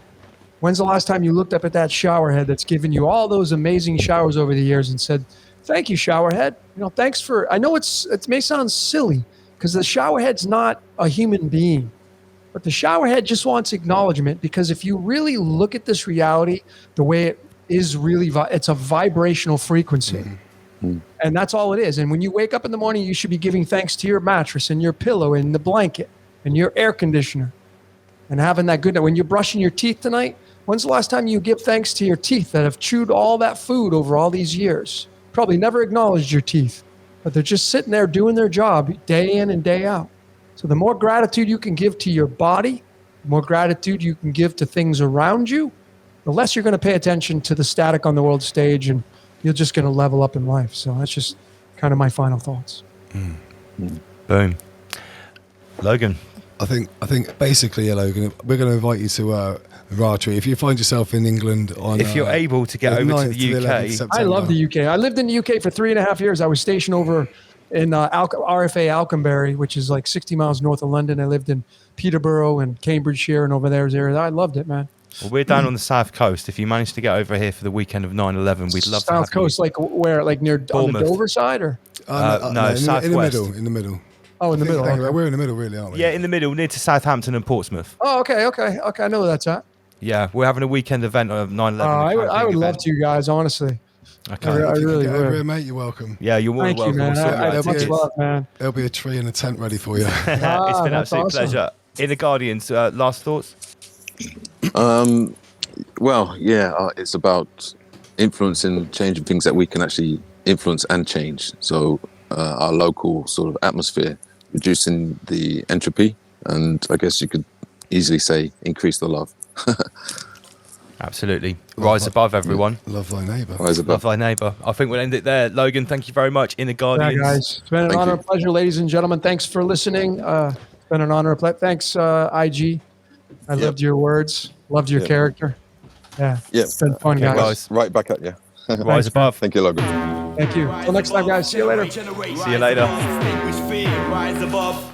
when's the last time you looked up at that shower head that's given you all those amazing showers over the years and said, thank you, shower head. Thanks for, I know it may sound silly because the shower head's not a human being. But the showerhead just wants acknowledgement, because if you really look at this reality, the way it is really, it's a vibrational frequency. And that's all it is. And when you wake up in the morning, you should be giving thanks to your mattress and your pillow and the blanket and your air conditioner and having that good night. When you're brushing your teeth tonight, when's the last time you give thanks to your teeth that have chewed all that food over all these years? Probably never acknowledged your teeth, but they're just sitting there doing their job day in and day out. So the more gratitude you can give to your body, the more gratitude you can give to things around you, the less you're going to pay attention to the static on the world stage, and you're just going to level up in life. So that's just kind of my final thoughts. Boom. Logan. I think basically, Logan, we're going to invite you to Ratri. If you find yourself in England on, if you're able to get over to the UK, I love the UK. I lived in the UK for 3.5 years. I was stationed over in RFA Alconbury, which is like 60 miles north of London. I lived in Peterborough and Cambridgeshire and over there's areas. I loved it, man. Well, we're down on the south coast. If you manage to get over here for the weekend of 9/11, we'd love to have South coast, like where, like near Bournemouth. on the Dover side, or no, southwest. In the middle. Oh, in the middle. Anyway, Okay. we're in the middle, really, aren't we? Yeah, in the middle, near to Southampton and Portsmouth. Oh, okay. I know where that's at. Yeah, we're having a weekend event of 9/11. I would love to, guys. Honestly. Okay. I really over would. here, mate, you're welcome. Yeah, you're more than Thank you, welcome. man. We'll sort you out Much tickets. love, man. There'll be a tree and a tent ready for you. It's been an that's absolute awesome. pleasure. Inner Guardians, last thoughts? Well, yeah, it's about influencing, changing things that we can actually influence and change. So our local sort of atmosphere, reducing the entropy, and I guess you could easily say increase the love. Absolutely. Rise above, everyone. Love thy neighbour. Rise above. Love thy neighbour. I think we'll end it there. Logan, thank you very much. Inner Guardians. Yeah, guys. It's been an honor and pleasure, ladies and gentlemen. Thanks for listening. It's been an honor. Thanks, IG. I loved your words. Loved your character. Yeah. It's been fun, guys. Right back at you. Rise above. Thank you, Logan. Thank you. Till next time, guys. See you later. See you later. Rise above.